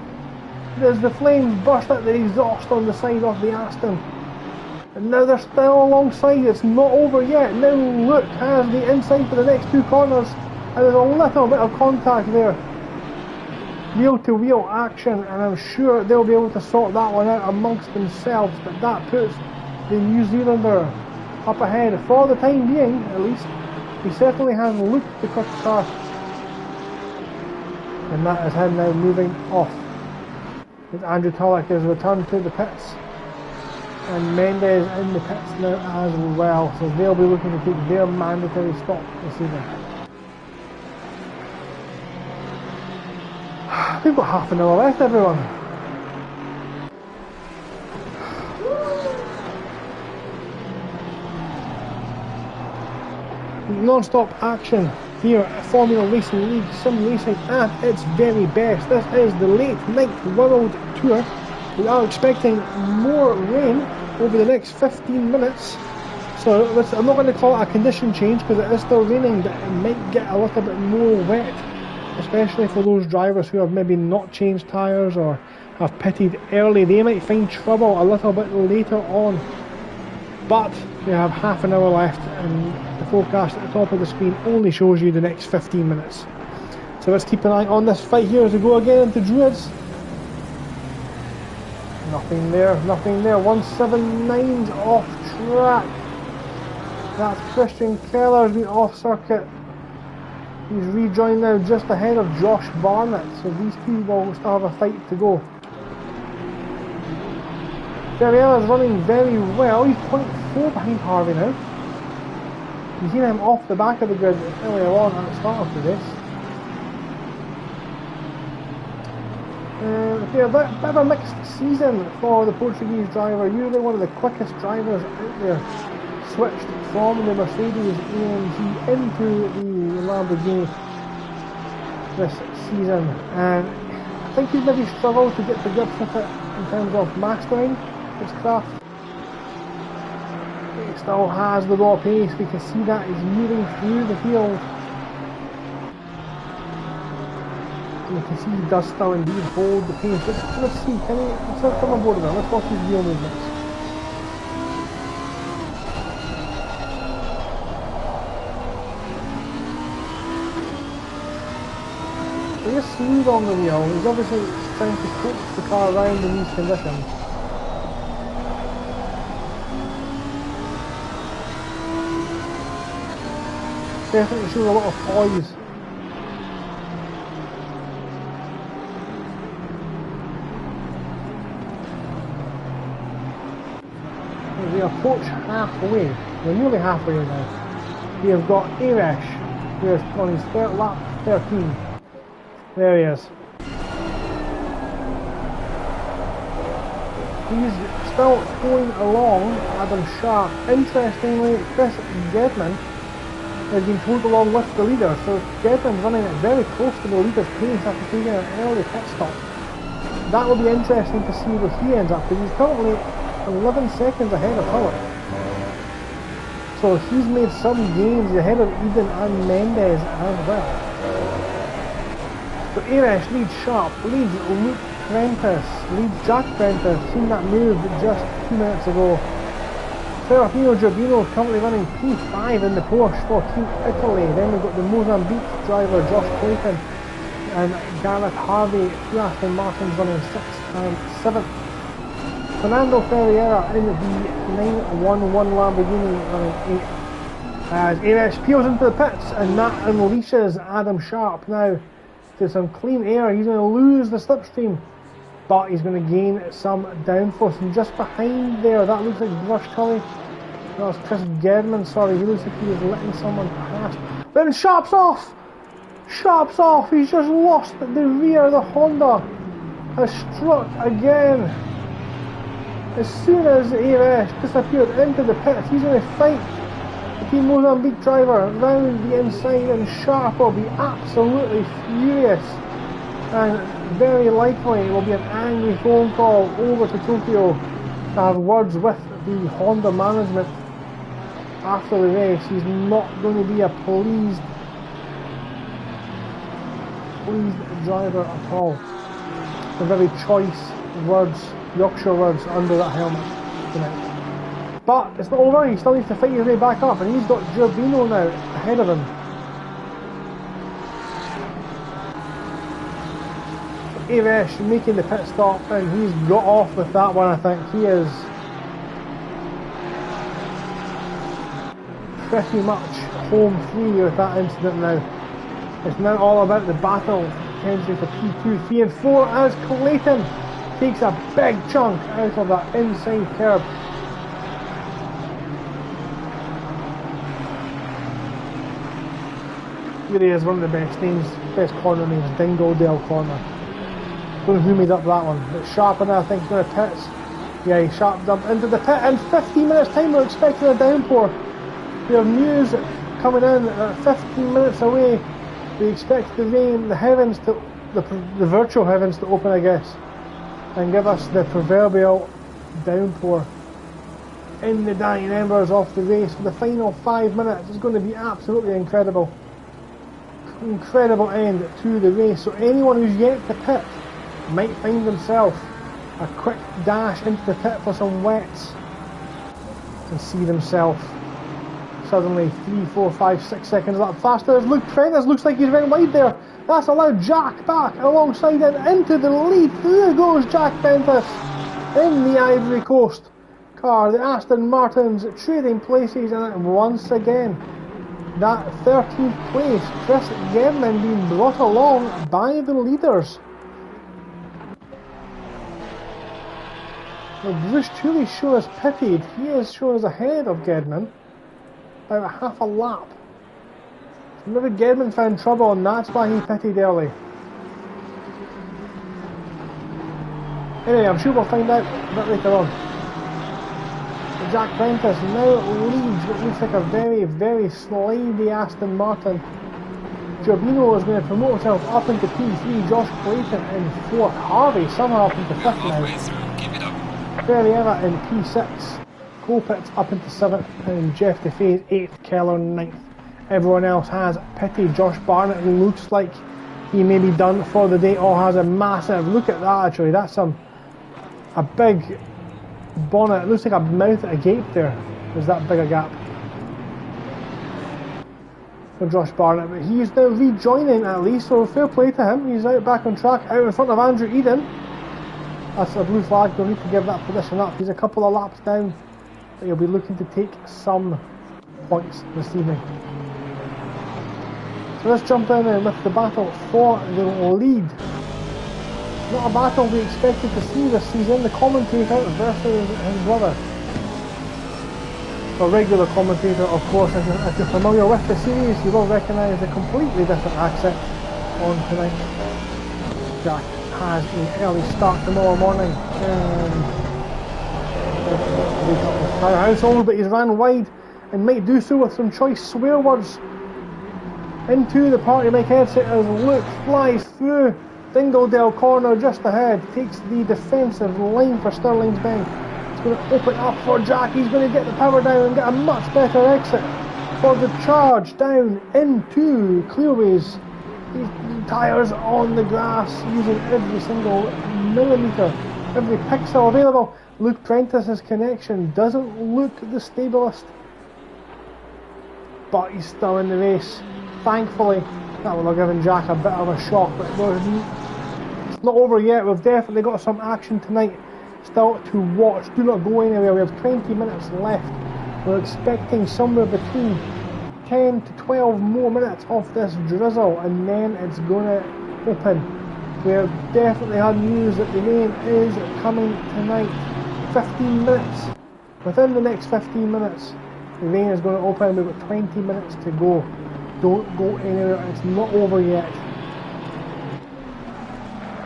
There's the flames burst out the exhaust on the side of the Aston. And now they're still alongside. It's not over yet. Now Luke has the inside for the next 2 corners. And there's a little bit of contact there. Wheel-to-wheel action, and I'm sure they'll be able to sort that one out amongst themselves, but that puts the New Zealander up ahead for the time being, at least. He certainly has Luke to cut the car, and that is him now moving off. As Andrew Tulloch has returned to the pits, and Mendes in the pits now as well, so they'll be looking to take their mandatory stop this evening. We've got half an hour left, everyone. Non-stop action here at Formula Racing League Sim Racing at its very best. This is the late night World Tour. We are expecting more rain over the next 15 minutes. So I'm not going to call it a condition change because it is still raining, but it might get a little bit more wet, especially for those drivers who have maybe not changed tyres or have pitted early. They might find trouble a little bit later on, but we have half an hour left, and the forecast at the top of the screen only shows you the next 15 minutes. So let's keep an eye on this fight here as we go again into Druids. Nothing there, nothing there. 179's off track. That's Christian Keller's been off circuit. He's rejoined now just ahead of Josh Barnett, so these two will still have a fight to go. Ferriera's running very well. He's 0.4 behind Harvey now. You've seen him off the back of the grid earlier on at the start of the race. Yeah, a bit of a mixed season for the Portuguese driver. Usually one of the quickest drivers out there. Switched from the Mercedes AMG into the Lamborghini this season, and I think he's maybe struggled to get to grips with it in terms of mastering his craft. He still has the raw pace. We can see that he's moving through the field. And you can see he does still indeed hold the pace. Let's see, let's come on board again. Let's watch his wheel movements. He is smooth on the wheel. He's obviously trying to coax the car around in these conditions. Definitely shows a lot of poise. As we approach halfway, we're nearly halfway now. We have got Arash, who is on his third lap 13. There he is. He's still going along, Adam Sharp. Interestingly, Chris Gedman has been pulled along with the leader, so Gedman's running it very close to the leader's pace after taking an early pit stop. That will be interesting to see where he ends up, because he's currently 11 seconds ahead of Howard. So he's made some gains ahead of Eden and Mendes as well. So Arash leads Sharp, leads Luke Prentice, leads Jack Prentice, seen that move just 2 minutes ago. Serafino Giardino currently running P5 in the Porsche for Team Italy. Then we've got the Mozambique driver Josh Clayton and Gareth Harvey, two Aston Martins running 6th and 7th. Fernando Ferreira in the 911 Lamborghini running 8th. As Arash peels into the pits and that unleashes Adam Sharp now to some clean air. He's going to lose the slipstream, but he's going to gain some downforce. And just behind there, that looks like Brush Tully. That was Chris Gedman, sorry, he looks like he was letting someone pass. Then Sharp's off! Sharp's off! He's just lost the rear. The Honda has struck again. As soon as Arash disappeared into the pits, he's going to fight the Team Mozambique driver round the inside, and Sharp will be absolutely furious. And very likely it will be an angry phone call over to Tokyo to have words with the Honda management after the race. He's not going to be a pleased driver at all. The very choice words, Yorkshire words, under that helmet tonight. But it's not over, he still needs to fight his way back up, and he's got Giardino now ahead of him. Arash making the pit stop, and he's got off with that one. I think he is pretty much home free with that incident now. It's now all about the battle potentially for P2, 3 and 4 as Clayton takes a big chunk out of that inside curb. Here he is, one of the best names, best corner names, Dingodale Corner. Don't know who made up that one, but Sharp and I think he's going to pits. Yeah, he Sharp jumped into the pit in 15 minutes time. We're expecting a downpour. We have news coming in at 15 minutes away. We expect the rain, the heavens to, the virtual heavens to open, I guess, and give us the proverbial downpour in the dying embers of the race for the final 5 minutes. It's going to be absolutely incredible. Incredible end to the race. So anyone who's yet to pit might find himself a quick dash into the pit for some wets and see themselves suddenly 3, 4, 5, 6 seconds lap faster. As Luke Prentice looks like he's very wide there. That's allowed Jack back alongside and into the lead. There goes Jack Prentice in the Ivory Coast car. The Aston Martins trading places, and once again that 13th place, Chris Gedman being brought along by the leaders. Now Bruce Tully shown us pitted. He is shown us ahead of Gedman by about half a lap. Maybe Gedman found trouble and that's why he pitted early. Anyway, I'm sure we'll find out a bit later on. Jack Prentice now leads what looks like a very, very slidey Aston Martin. Giardino is going to promote himself up into P3, Josh Clayton in 4th, Harvey somehow up into 5th now. Ferreira in P6, Colpitts up into 7th, and Jeff DeFaze 8th, Keller 9th. Everyone else has pitted. Josh Barnett, who looks like he may be done for the day, has a massive, look at that actually, that's a big bonnet. It looks like a mouth at a gate there. There's that big a gap for Josh Barnett, but he's now rejoining at least, so fair play to him. He's out back on track, out in front of Andrew Eden. That's a blue flag, don't need to give that position up. He's a couple of laps down, but he'll be looking to take some points this evening. So let's jump in with the battle for the lead. Not a battle we expected to see this season. The commentator versus his brother. A regular commentator, of course. If you're familiar with the series, you will recognise a completely different accent on tonight. Jack has an early start tomorrow morning, and break up with Tyre Household, but he's ran wide and might do so with some choice swear words. Into the party mic headset as Luke flies through Dingledale corner just ahead, takes the defensive line for Stirling's Bank. It's going to open up for Jack. He's going to get the power down and get a much better exit for the charge down into Clearways. These tyres on the grass, using every single millimetre, every pixel available. Luke Prentice's connection doesn't look the stablest, but he's still in the race. Thankfully, that will have given Jack a bit of a shock, but it's not over yet. We've definitely got some action tonight still to watch. Do not go anywhere. We have 20 minutes left. We're expecting somewhere between 10 to 12 more minutes of this drizzle, and then it's going to open. We have definitely had news that the rain is coming tonight. 15 minutes. Within the next 15 minutes, the rain is going to open. We've got 20 minutes to go. Don't go anywhere. It's not over yet.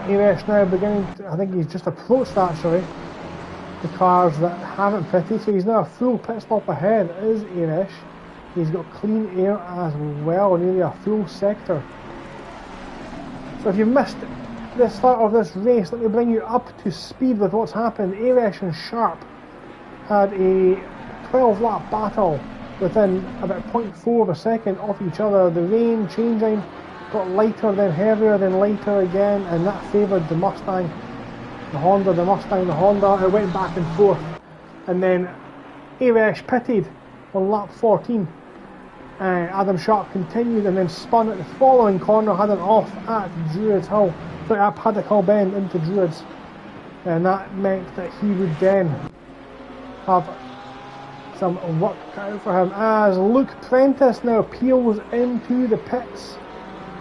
Eresh now beginning to, I think he's just approached actually the cars that haven't pitted, so he's now a full pit stop ahead is Eresh. He's got clean air as well, nearly a full sector. So if you missed the start of this race, let me bring you up to speed with what's happened. Eresh and Sharp had a 12 lap battle within about 0.4 of a second off each other. The rain changing got lighter, then heavier, then lighter again, and that favoured the Mustang, the Honda, the Mustang, the Honda. It went back and forth, and then Eresh pitted on lap 14. Adam Sharp continued and then spun at the following corner, had it off at Druids Hill, so at Paddock Hill Bend into Druids, and that meant that he would then have some work cut out for him as Luke Prentice now peels into the pits.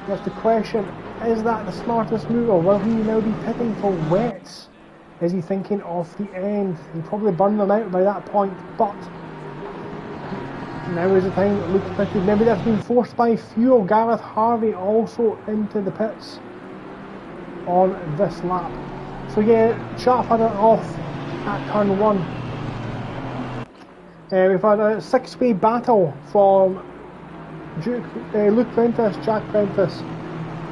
That's the question, is that the smartest move, or will he now be pitting for wets? Is he thinking of the end? He'll probably burn them out by that point, but now is the time that Luke pitted. Maybe that's been forced by fuel. Gareth Harvey also into the pits on this lap. So yeah, Sharp had it off at turn 1. We've had a 6-way battle from Luke Prentice, Jack Prentice.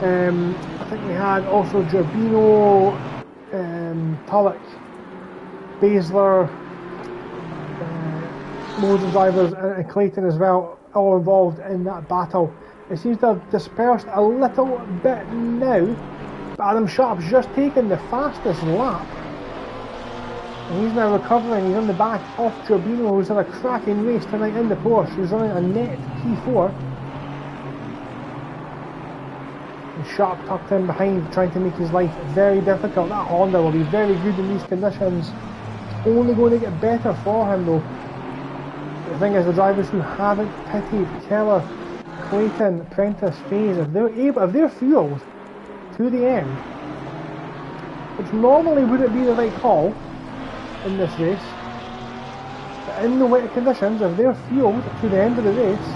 I think we had also Gerbino, Tulloch, Baszler, Moses drivers, and Clayton as well, all involved in that battle. It seems to have dispersed a little bit now, but Adam Sharp's just taken the fastest lap. And he's now recovering. He's on the back of Gerbino, who's had a cracking race tonight in the Porsche. He's running a net P4. And Sharp tucked in behind, trying to make his life very difficult. That Honda will be very good in these conditions. It's only going to get better for him though. The thing is, the drivers who haven't pitted, Keller, Clayton, Prentice, Faze, if they're fueled to the end, which normally wouldn't be the right call in this race, but in the wet conditions, if they're fueled to the end of the race,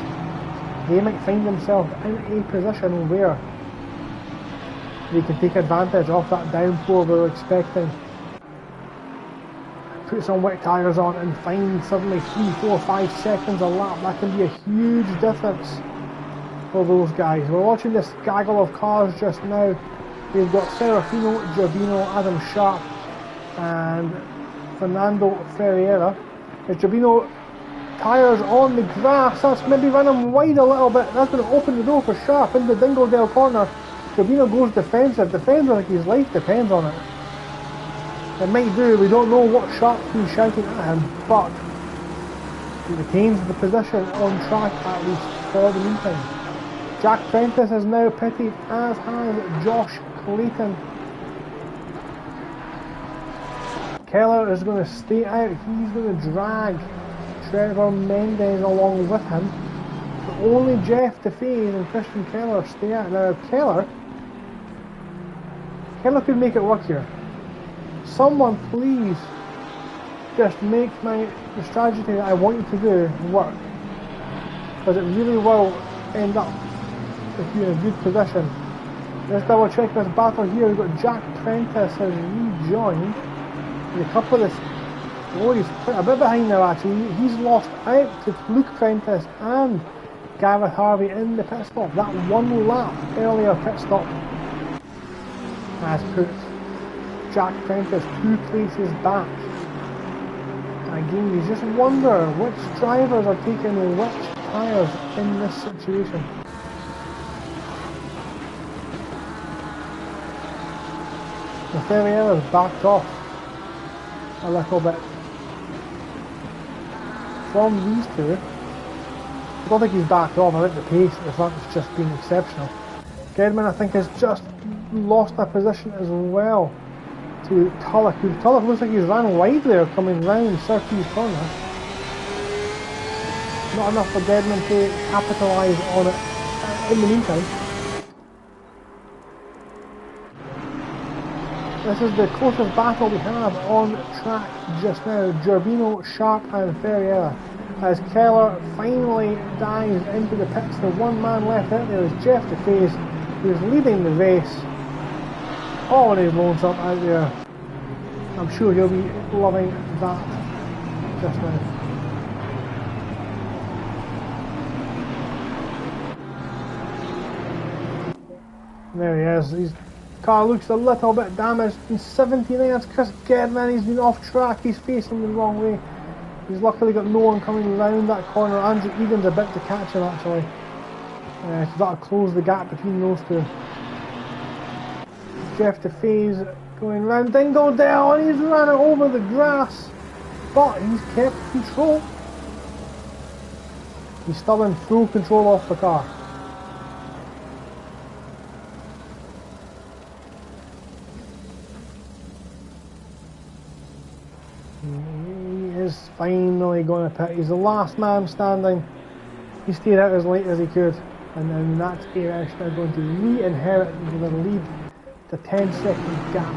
they might find themselves in a position where they can take advantage of that downpour we're expecting. Put some wet tyres on and find suddenly 3, 4, 5 seconds a lap. That can be a huge difference for those guys. We're watching this gaggle of cars just now. We've got Serafino, Gerbino, Adam Sharp and Fernando Ferreira. As Gerbino tyres on the grass, that's maybe running wide a little bit. That's going to open the door for Sharp in the Dingledale corner. Gerbino goes defensive like his life depends on it. It might do, we don't know what Sharp's been shouting at him, but he retains the position on track at least for the meantime. Jack Prentice is now pitted, as has Josh Clayton. Keller is going to stay out. He's going to drag Trevor Mendez along with him. But only Jeff DeFaze and Christian Keller stay out. Now Keller could make it work here. Someone please just make the strategy that I want you to do work, because it really will end up with you in a good position. Let's double check this battle here. We've got Jack Prentice has rejoined. There's a couple of Oh, he's quite a bit behind now actually. He's lost out to Luke Prentice and Gareth Harvey in the pit stop. That one lap earlier pit stop has put Jack Prentice 2 places back. Again, you just wonder which drivers are taking which tyres in this situation. The Ferrari's backed off a little bit from these two. I don't think he's backed off. I think the pace at the front has just been exceptional. Gedman, I think, has just lost a position as well to Tulloch. Tulloch looks like he's ran wide there coming round Surtees corner. Not enough for Gedman to capitalise on it in the meantime. This is the closest battle we have on track just now. Gerbino, Sharp and Ferriera. As Keller finally dives into the pits, the one man left out there is Jeff DeFaze, who is leading the race. All on his lonesome out there. I'm sure he'll be loving that just now. There he is. His car looks a little bit damaged. In 79, it's Chris Gedman. He's been off track. He's facing the wrong way. He's luckily got no one coming round that corner. Andrew Eden's a bit to catch him actually. So that'll close the gap between those two. Jeff DeFaze going round Dingle-Dell, and he's ran it over the grass, but he's kept control. He's still in full control of the car. He is finally going to pit. He's the last man standing. He stayed out as late as he could, and then that's Arash now going to re-inherit the lead. The 10-second gap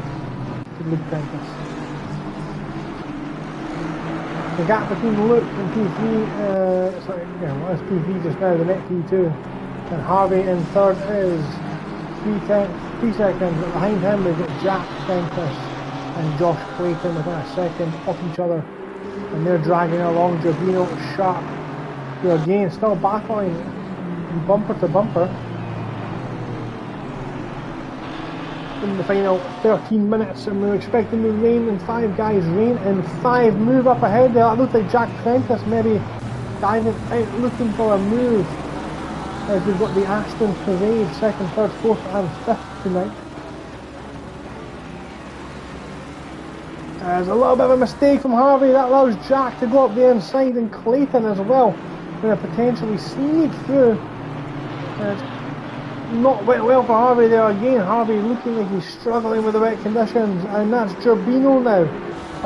to Luke Prentice. The gap between Luke and P3, that's P3 just now, the net P2. And Harvey in third is 3 seconds. Behind him we've got Jack Prentice and Josh Clayton within a second off each other. And they're dragging along Gerbino, Sharp, who again still battling bumper to bumper. In the final 13 minutes, and we're expecting the rain in 5 guys. Rain in 5, move up ahead there. It looks like Jack Prentice maybe diving out looking for a move, as we've got the Aston Parade 2nd, 3rd, 4th and 5th tonight. There's a little bit of a mistake from Harvey. That allows Jack to go up the inside, and Clayton as well going to potentially sneak through. Not went well for Harvey there again. Harvey looking like he's struggling with the wet conditions, and that's Gerbino now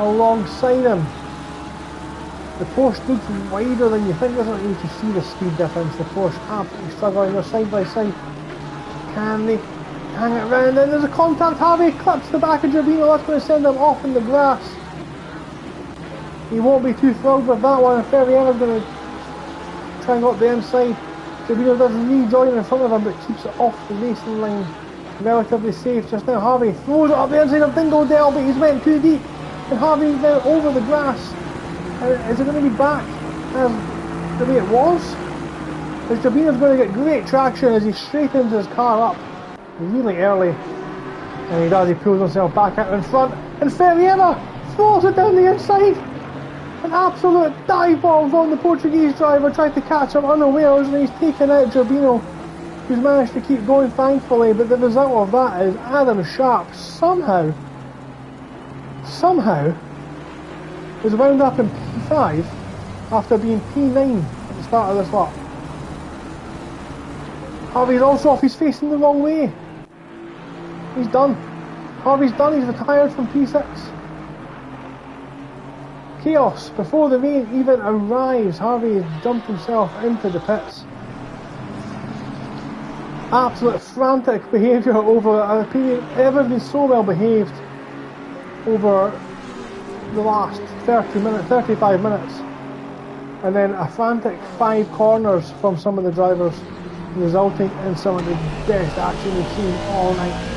alongside him. The Porsche looks wider than you think, doesn't it? You can see the speed difference. The Porsche absolutely struggling. They're side by side. Can they hang it round? And there's a contact. Harvey clips the back of Gerbino. That's going to send him off in the grass. He won't be too thrilled with that one. And Ferriera's going to try and go up the inside. Gerbino does rejoin in front of him, but keeps it off the racing line relatively safe just now. Harvey throws it up the inside of Dingle-Dell, but he's went too deep, and Harvey's now over the grass. Is it going to be back as the way it was? As Gerbino's going to get great traction as he straightens his car up really early, and he does. He pulls himself back out in front, and Ferriera throws it down the inside. An absolute dive bomb from the Portuguese driver, tried to catch him unawares, and he's taken out Gerbino, who's managed to keep going thankfully, but the result of that is Adam Sharp somehow is wound up in P5 after being P9 at the start of this lap. Harvey's also off, he's facing the wrong way. He's done. Harvey's done, he's retired from P6. Chaos before the rain even arrives. Harvey has jumped himself into the pits. Absolute frantic behaviour over a period. Everybody's so well behaved over the last 35 minutes. And then a frantic 5 corners from some of the drivers, resulting in some of the best action we've seen all night.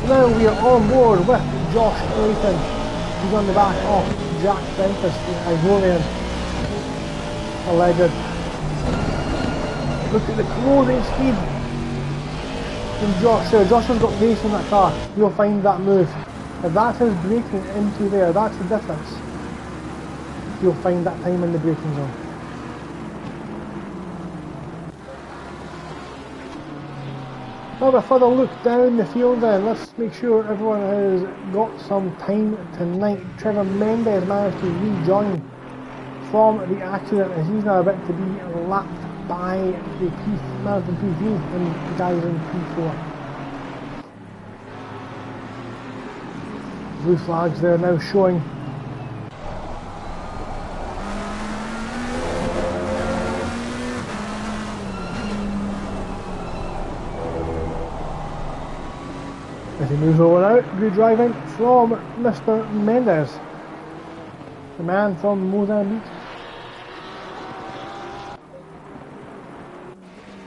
Now we are on board with Josh Clayton He's on the back of Jack Prentice, the Ivorian. A legend. Look at the closing speed. And Josh has got pace in that car. You'll find that move. If that's his braking into there, that's the difference. You'll find that time in the braking zone. Now a further look down the field then. Let's make sure everyone has got some time tonight. Trevor Mendes managed to rejoin from the accident as he's now about to be lapped by the man from P3 and the guys in P4. Blue flags there now showing. As he moves over now, good driving from Mr. Mendes, the man from Mozambique.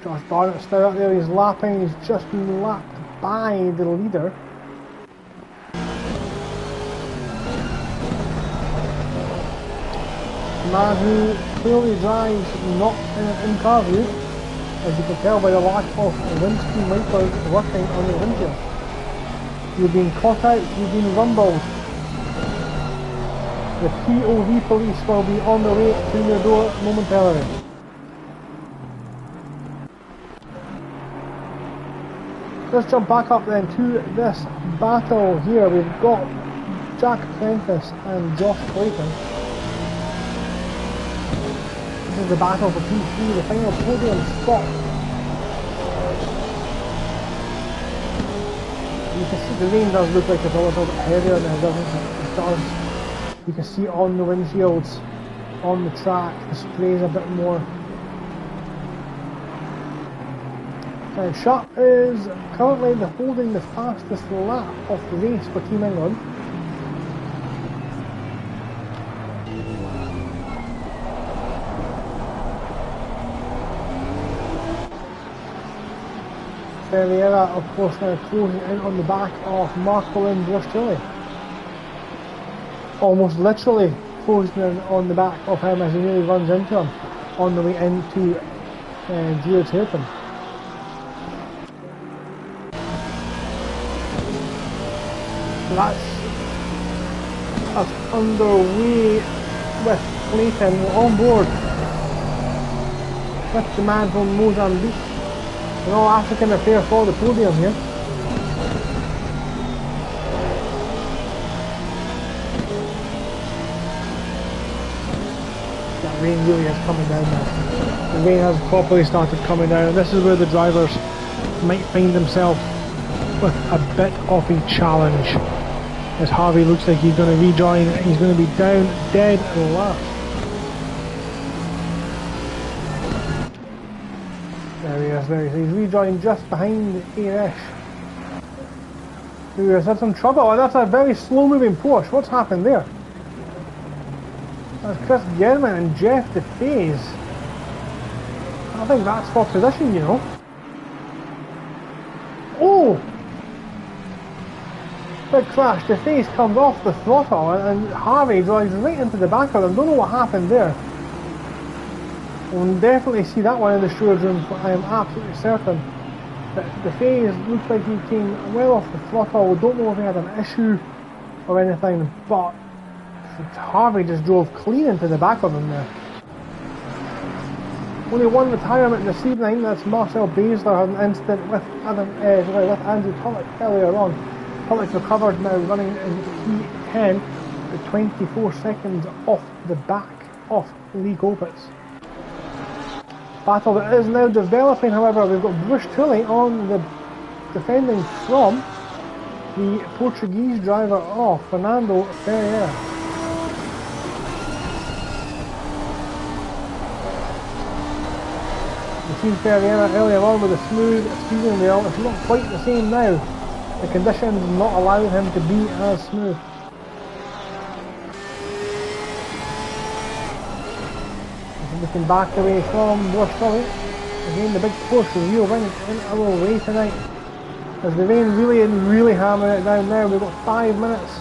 Josh Barnett still out there, he's lapping, he's just been lapped by the leader. The man who clearly drives not in car view, as you can tell by the lack of windscreen wipers working on the windshield. You've been caught out, you've been rumbled. The POV police will be on the way to your door momentarily. Let's jump back up then to this battle here. We've got Jack Prentice and Josh Clayton. This is the battle for P3, the final podium spot. You can see the rain does look like it's a little bit heavier than it doesn't. It does. You can see on the windshields, on the track, the sprays a bit more. Sharp is currently holding the fastest lap of the race for Team England. Ferreira, of course, now closing in on the back of Marcolin Brustilli. Almost literally closing in on the back of him as he nearly runs into him on the way into George Hampton. That's underway with Clayton on board with the man from Mozambique. An all-African affair for the podium here. That rain really is coming down now. The rain has properly started coming down, and this is where the drivers might find themselves with a bit of a challenge. As Harvey looks like he's going to rejoin, he's going to be down dead last. There he is, there he is. He's rejoining just behind Arish, who has had some trouble, and that's a very slow moving Porsche. What's happened there? That's Chris German and Jeff DeFaze. I think that's for position, you know. Oh! Big crash. DeFaze comes off the throttle and Harvey drives right into the back of them. Don't know what happened there. We'll definitely see that one in the showroom, but I am absolutely certain that DeFaze looks like he came well off the throttle. We don't know if he had an issue or anything, but Harvey just drove clean into the back of him there. Only one retirement this evening. That's Marcel Baszler had an incident with Andrew Tulloch earlier on. Tulloch recovered, now running in P10 at 24 seconds off the back of Lee Kopitz. Battle that is now developing, however. We've got Brustilli on the defending from the Portuguese driver of Fernando Ferreira. We've seen Ferreira earlier on with a smooth steering wheel. It's not quite the same now. The conditions not allowing him to be as smooth. Looking back away from Brustilli. Again, the big Porsche real wing in our way tonight. As the rain really hammering it down now. We've got 5 minutes,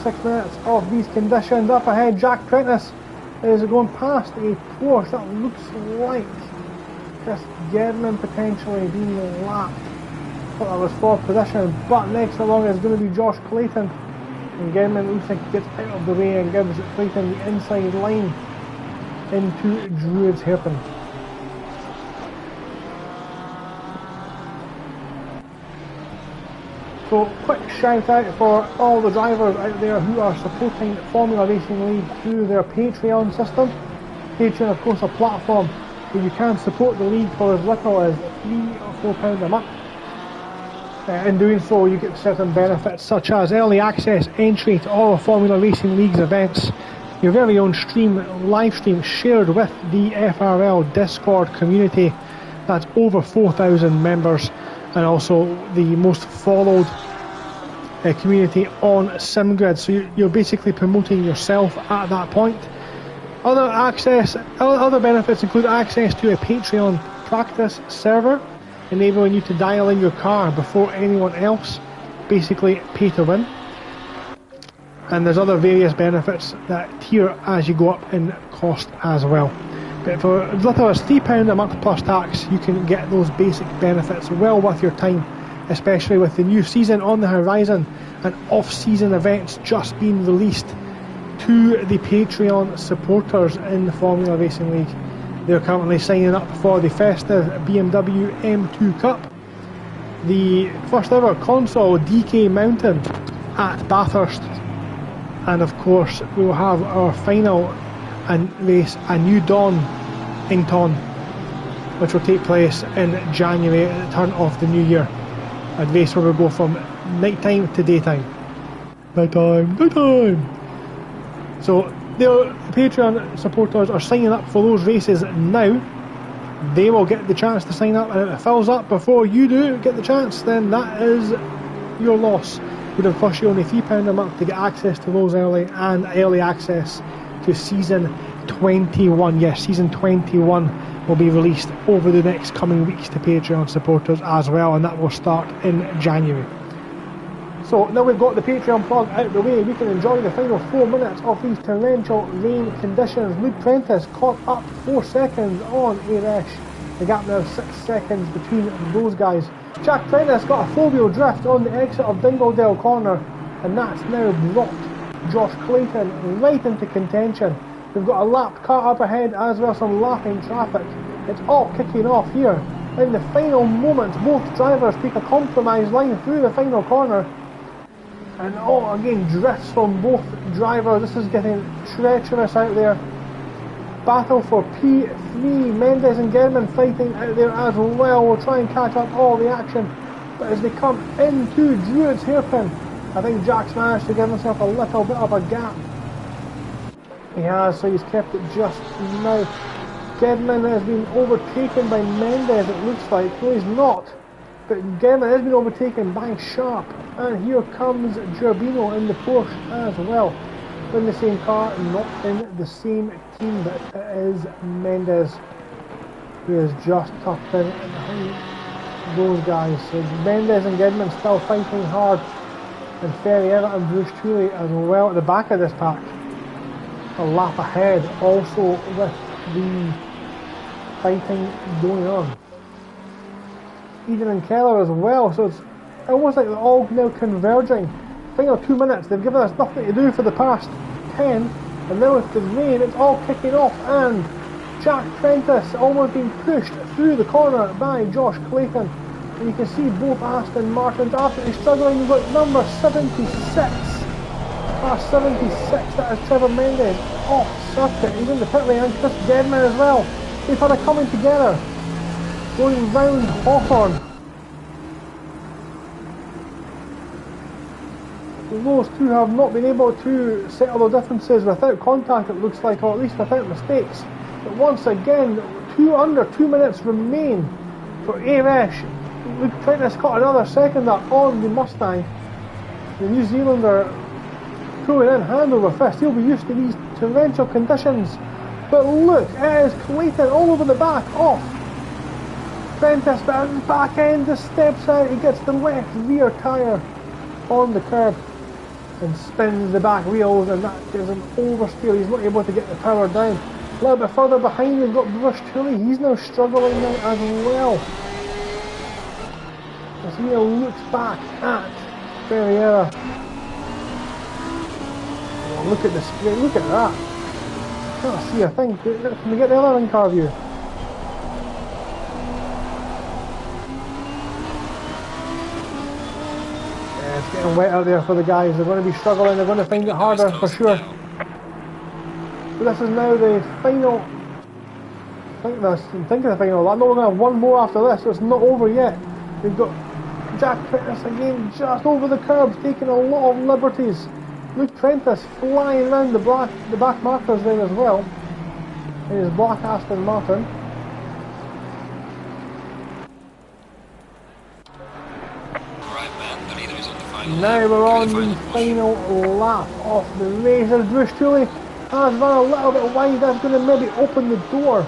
6 minutes of these conditions. Up ahead, Jack Prentice is going past a Porsche. That looks like Chris Gedman potentially being lapped. Thought that was 4th position, but next along is going to be Josh Clayton. And Gedman looks like he gets out of the way and gives Clayton the inside line into Druids Hairpin. So, quick shout out for all the drivers out there who are supporting Formula Racing League through their Patreon system. Patreon, of course, a platform where you can support the league for as little as £3 or £4 a month. In doing so, you get certain benefits such as early access entry to all of Formula Racing League's events, your very own live stream shared with the FRL Discord community. That's over 4,000 members, and also the most followed community on SimGrid. So you're basically promoting yourself at that point. Other benefits include access to a Patreon practice server, enabling you to dial in your car before anyone else, basically pay to win. And there's other various benefits that tier as you go up in cost as well. But for as little as £3 a month plus tax, you can get those basic benefits well worth your time, especially with the new season on the horizon and off-season events just being released to the Patreon supporters in the Formula Racing League. They're currently signing up for the festive BMW M2 Cup, the first ever console DK Mountain at Bathurst, and of course we will have our final race, A New Dawn in Taunton, which will take place in January at the turn of the new year. A race where we'll go from nighttime to daytime. Nighttime! So the Patreon supporters are signing up for those races now. They will get the chance to sign up, and if it fills up before you do get the chance, then that is your loss. It would have cost you only £3 a month to get access to those early, and early access to Season 21. Yes, Season 21 will be released over the next coming weeks to Patreon supporters as well, and that will start in January. So now we've got the Patreon plug out the way, we can enjoy the final 4 minutes of these torrential rain conditions. Luke Prentice caught up 4 seconds on Aresh. The gap now 6 seconds between those guys. Jack Prentice got a 4-wheel drift on the exit of Dingledale Corner, and that's now brought Josh Clayton right into contention. We've got a lapped car up ahead as well, some lapping traffic. It's all kicking off here. In the final moments, both drivers take a compromise line through the final corner. And again, drifts from both drivers. This is getting treacherous out there. Battle for P3. Mendes and Gedman fighting out there as well. We'll try and catch up all the action. But as they come into Druids Hairpin, I think Jack's managed to give himself a little bit of a gap. He has, so he's kept it just now. Gedman has been overtaken by Mendes, it looks like. No, he's not. But Gedman has been overtaken by Sharp, and here comes Gerbino in the Porsche as well. In the same car, not in the same team, but it is Mendes who is just tucked in behind those guys. So Mendes and Gedman still fighting hard, and Ferry Everett and Bruce Tooley as well at the back of this pack. A lap ahead, also with the fighting going on. Eden and Keller as well, so it's almost like they're all now converging. Final 2 minutes, they've given us nothing to do for the past 10, and now with the rain it's all kicking off, and Jack Prentice almost being pushed through the corner by Josh Clayton, and you can see both Aston Martins absolutely struggling. We've got number 76, past 76, that is Trevor Mendes off circuit. He's in the pit lane, and Chris Gedman as well. They've had a coming together going round Hawthorne. Those two have not been able to settle their differences without contact, it looks like, or at least without mistakes. But once again, under 2 minutes remain for Aresh. Luke Prentice caught another second up on the Mustang. The New Zealander pulling in hand over fist. He'll be used to these torrential conditions. But look, it is Clayton all over the back, off. Prentice, but at the back end just steps out. He gets the left rear tyre on the curb. and spins the back wheels, and that gives him oversteer. He's not able to get the power down. A little bit further behind, you've got Bruce Tooley. He's now struggling now as well. As he now looks back at Ferreira. Oh, look at the speed, look at that. Can't see a thing. Can we get the other in-car view? Yeah, it's getting wet out there for the guys. They're going to be struggling. They're going to find it harder for sure. But this is now the final. Think of the final. I know we're going to have one more after this, so it's not over yet. We've got Jack Prentice again just over the curbs, taking a lot of liberties. Luke Prentice flying around the back markers there as well. In his black Aston Martin. Now we're on the final lap of the race. As Bruce Tooley has run a little bit wide, that's going to maybe open the door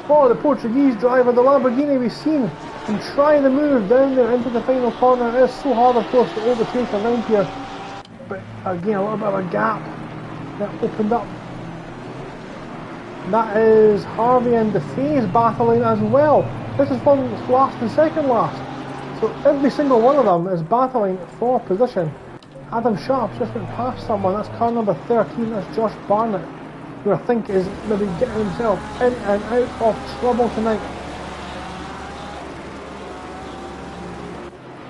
for the Portuguese driver. The Lamborghini we've seen and try the move down there into the final corner. It is so hard, of course, to overtake around here. But again, a little bit of a gap that opened up. That is Harvey and DeFaze battling as well. This is from last and second last. So every single one of them is battling for position. Adam Sharp's just went past someone. That's car number 13. That's Josh Barnett, who I think is maybe getting himself in and out of trouble tonight.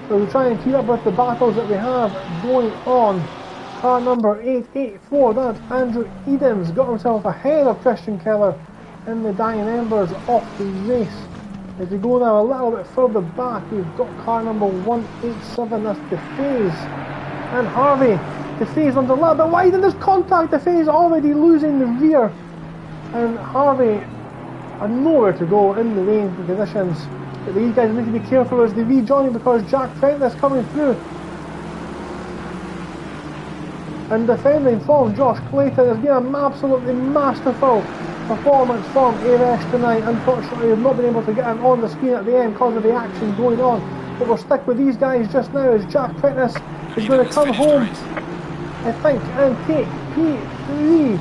So we try and keep up with the battles that we have going on. Car number 884, that's Andrew Edens, got himself ahead of Christian Keller in the dying embers of the race. As we go now a little bit further back, we've got car number 187, that's DeFaze. And Harvey, DeFaze runs a little bit wide, and there's contact. DeFaze already losing the rear. And Harvey had nowhere to go in the rain conditions. But these guys need to be careful as they rejoin, because Jack Prentice coming through. And defending from Josh Clayton has been an absolutely masterful performance from Aresh tonight. Unfortunately, we've not been able to get him on the screen at the end because of the action going on. But we'll stick with these guys just now as Jack Prentice is going to come home, I think, and take P3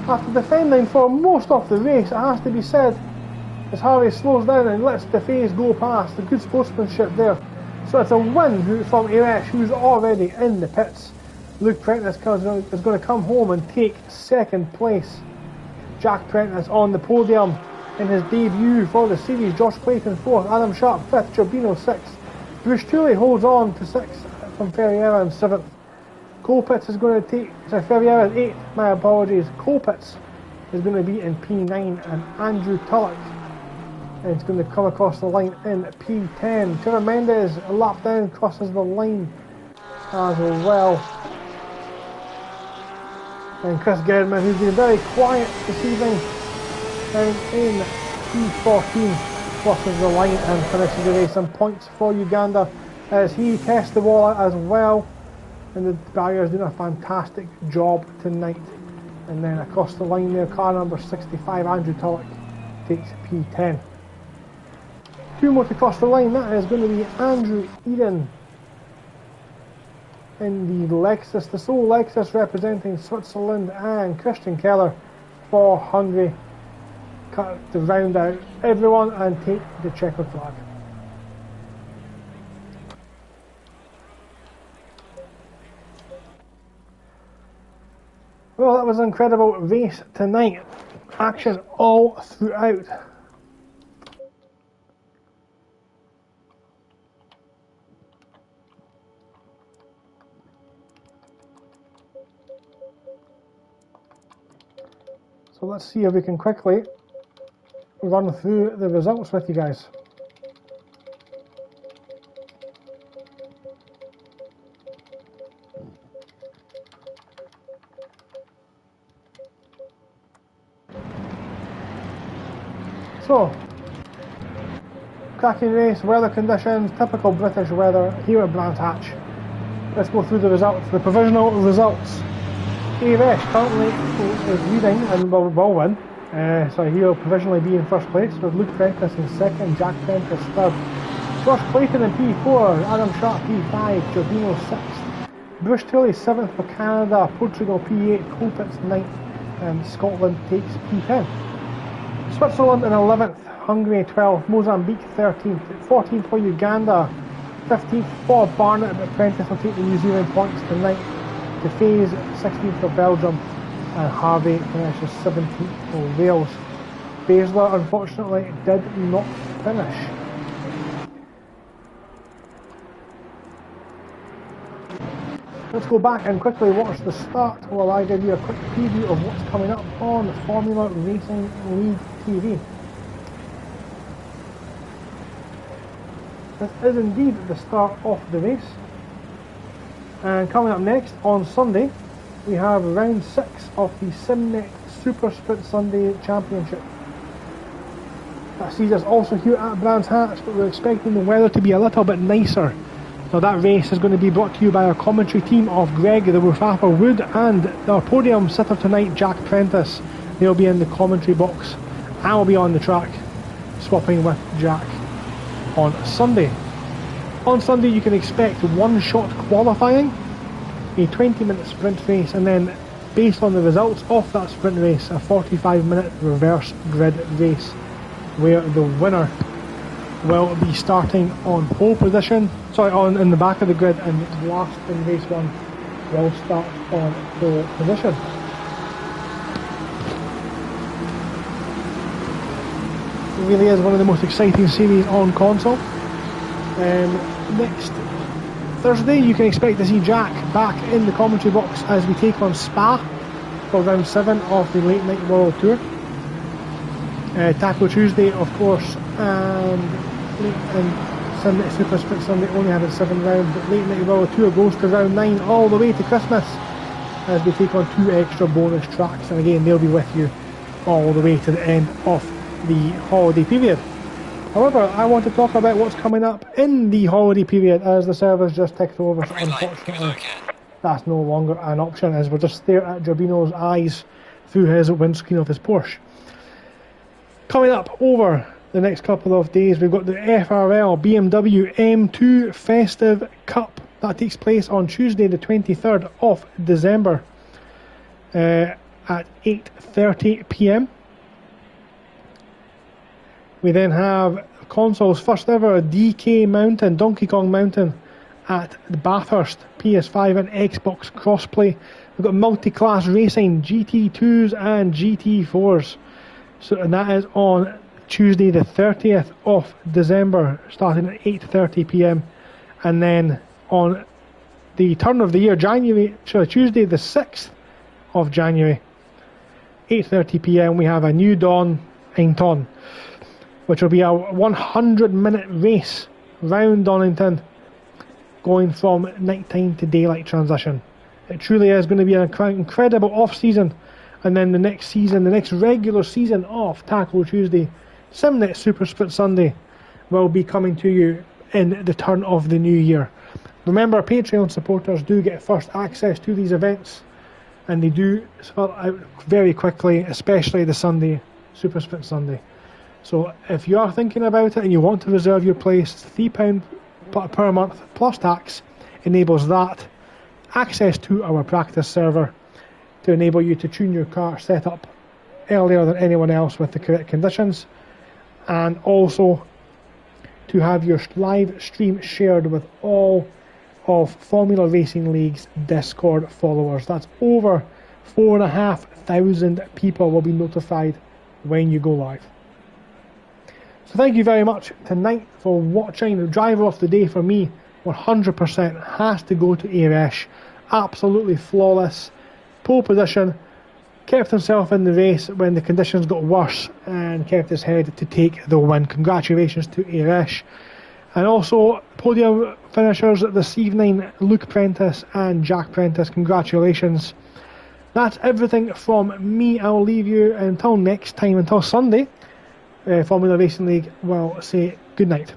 after defending for most of the race. It has to be said, as Harvey slows down and lets DeFaze go past. The good sportsmanship there. So it's a win from Aresh, who's already in the pits. Luke Prentice is going to come home and take second place. Jack Prentice on the podium in his debut for the series. Josh Clayton 4th, Adam Sharp 5th, Giordino 6th. Bruce Tooley holds on to 6th from Ferreira in 7th. Colpitts is going to take, Ferreira is 8th, my apologies. Colpitts is going to be in P9, and Andrew Tulloch is going to come across the line in P10. Trevor Mendes, a lap down, crosses the line as well. And Chris Gedman, who's been very quiet this evening, in P14, crosses the line and finishes the race. And points for Uganda as he tests the wall out as well. And the barriers doing a fantastic job tonight. And then across the line there, car number 65, Andrew Tulloch, takes P10. Two more to cross the line. That is going to be Andrew Eden in the Lexus, the sole Lexus representing Switzerland, and Christian Keller for Hungary to round out everyone and take the checkered flag. Well, that was an incredible race tonight. Action all throughout. So let's see if we can quickly run through the results with you guys. So, cracking race, weather conditions, typical British weather here at Brands Hatch. Let's go through the results, the provisional results. Aresh currently is leading and will win, so he'll provisionally be in first place, with Luke Prentice in second, Jack Prentice third, Josh Clayton in P4, Adam Sharp P5, Giordino 6th, Bruce Tully 7th for Canada, Portugal P8, Colpitts 9th, and Scotland takes P10. Switzerland in 11th, Hungary 12th, Mozambique 13th, 14th for Uganda, 15th for Barnett, but Prentice will take the New Zealand points tonight. De Faze 16th for Belgium, and Harvey finishes 17th for Wales. Baszler unfortunately did not finish. Let's go back and quickly watch the start while I give you a quick preview of what's coming up on Formula Racing League TV. This is indeed the start of the race. And coming up next on Sunday, we have round 6 of the Simnet Super Sprint Sunday Championship. That sees us also here at Brands Hatch, but we're expecting the weather to be a little bit nicer. Now that race is going to be brought to you by our commentary team of Greg the Woofafa Wood and our podium sitter tonight, Jack Prentice. They'll be in the commentary box. I'll be on the track, swapping with Jack on Sunday. On Sunday you can expect one-shot qualifying, a 20-minute sprint race, and then based on the results of that sprint race, a 45-minute reverse grid race where the winner will be starting on pole position, in the back of the grid, and last in race 1 will start on pole position. It really is one of the most exciting series on console. Next Thursday you can expect to see Jack back in the commentary box as we take on Spa for round 7 of the Late Night World Tour. Taco Tuesday, of course, and Sunday Super Sprint Sunday only having 7 rounds, but Late Night World Tour goes to round 9 all the way to Christmas as we take on 2 extra bonus tracks, and again they'll be with you all the way to the end of the holiday period. However, I want to talk about what's coming up in the holiday period as the servers just ticked over. So unfortunately, that's no longer an option as we're just staring at Gerbino's eyes through his windscreen of his Porsche. Coming up over the next couple of days, we've got the FRL BMW M2 Festive Cup. That takes place on Tuesday the 23rd of December at 8:30 p.m. We then have console's first ever DK Mountain, Donkey Kong Mountain at the Bathurst, PS5 and Xbox crossplay. We've got multi-class racing, GT2s and GT4s. And that is on Tuesday the 30th of December, starting at 8:30 p.m. And then on the turn of the year, Tuesday the 6th of January, 8:30 p.m. we have a New Dawn Eindhoven, which will be a 100-minute race round Donington, going from nighttime to daylight transition. It truly is going to be an incredible off-season, and then the next regular season of Taco Tuesday, Simnet Super Sprint Sunday, will be coming to you in the turn of the new year. Remember, Patreon supporters do get first access to these events, and they do sell out very quickly, especially the Sunday, Super Sprint Sunday. So if you are thinking about it and you want to reserve your place, £3 per month plus tax enables that. Access to our practice server to enable you to tune your car set up earlier than anyone else with the correct conditions, and also to have your live stream shared with all of Formula Racing League's Discord followers. That's over 4,500 people will be notified when you go live. So thank you very much tonight for watching. The driver of the day for me 100% has to go to Arash. Absolutely flawless pole position, kept himself in the race when the conditions got worse and kept his head to take the win. Congratulations to Arash. And also podium finishers this evening, Luke Prentice and Jack Prentice. Congratulations. That's everything from me. I'll leave you until next time, until Sunday. Formula Racing League will say good night.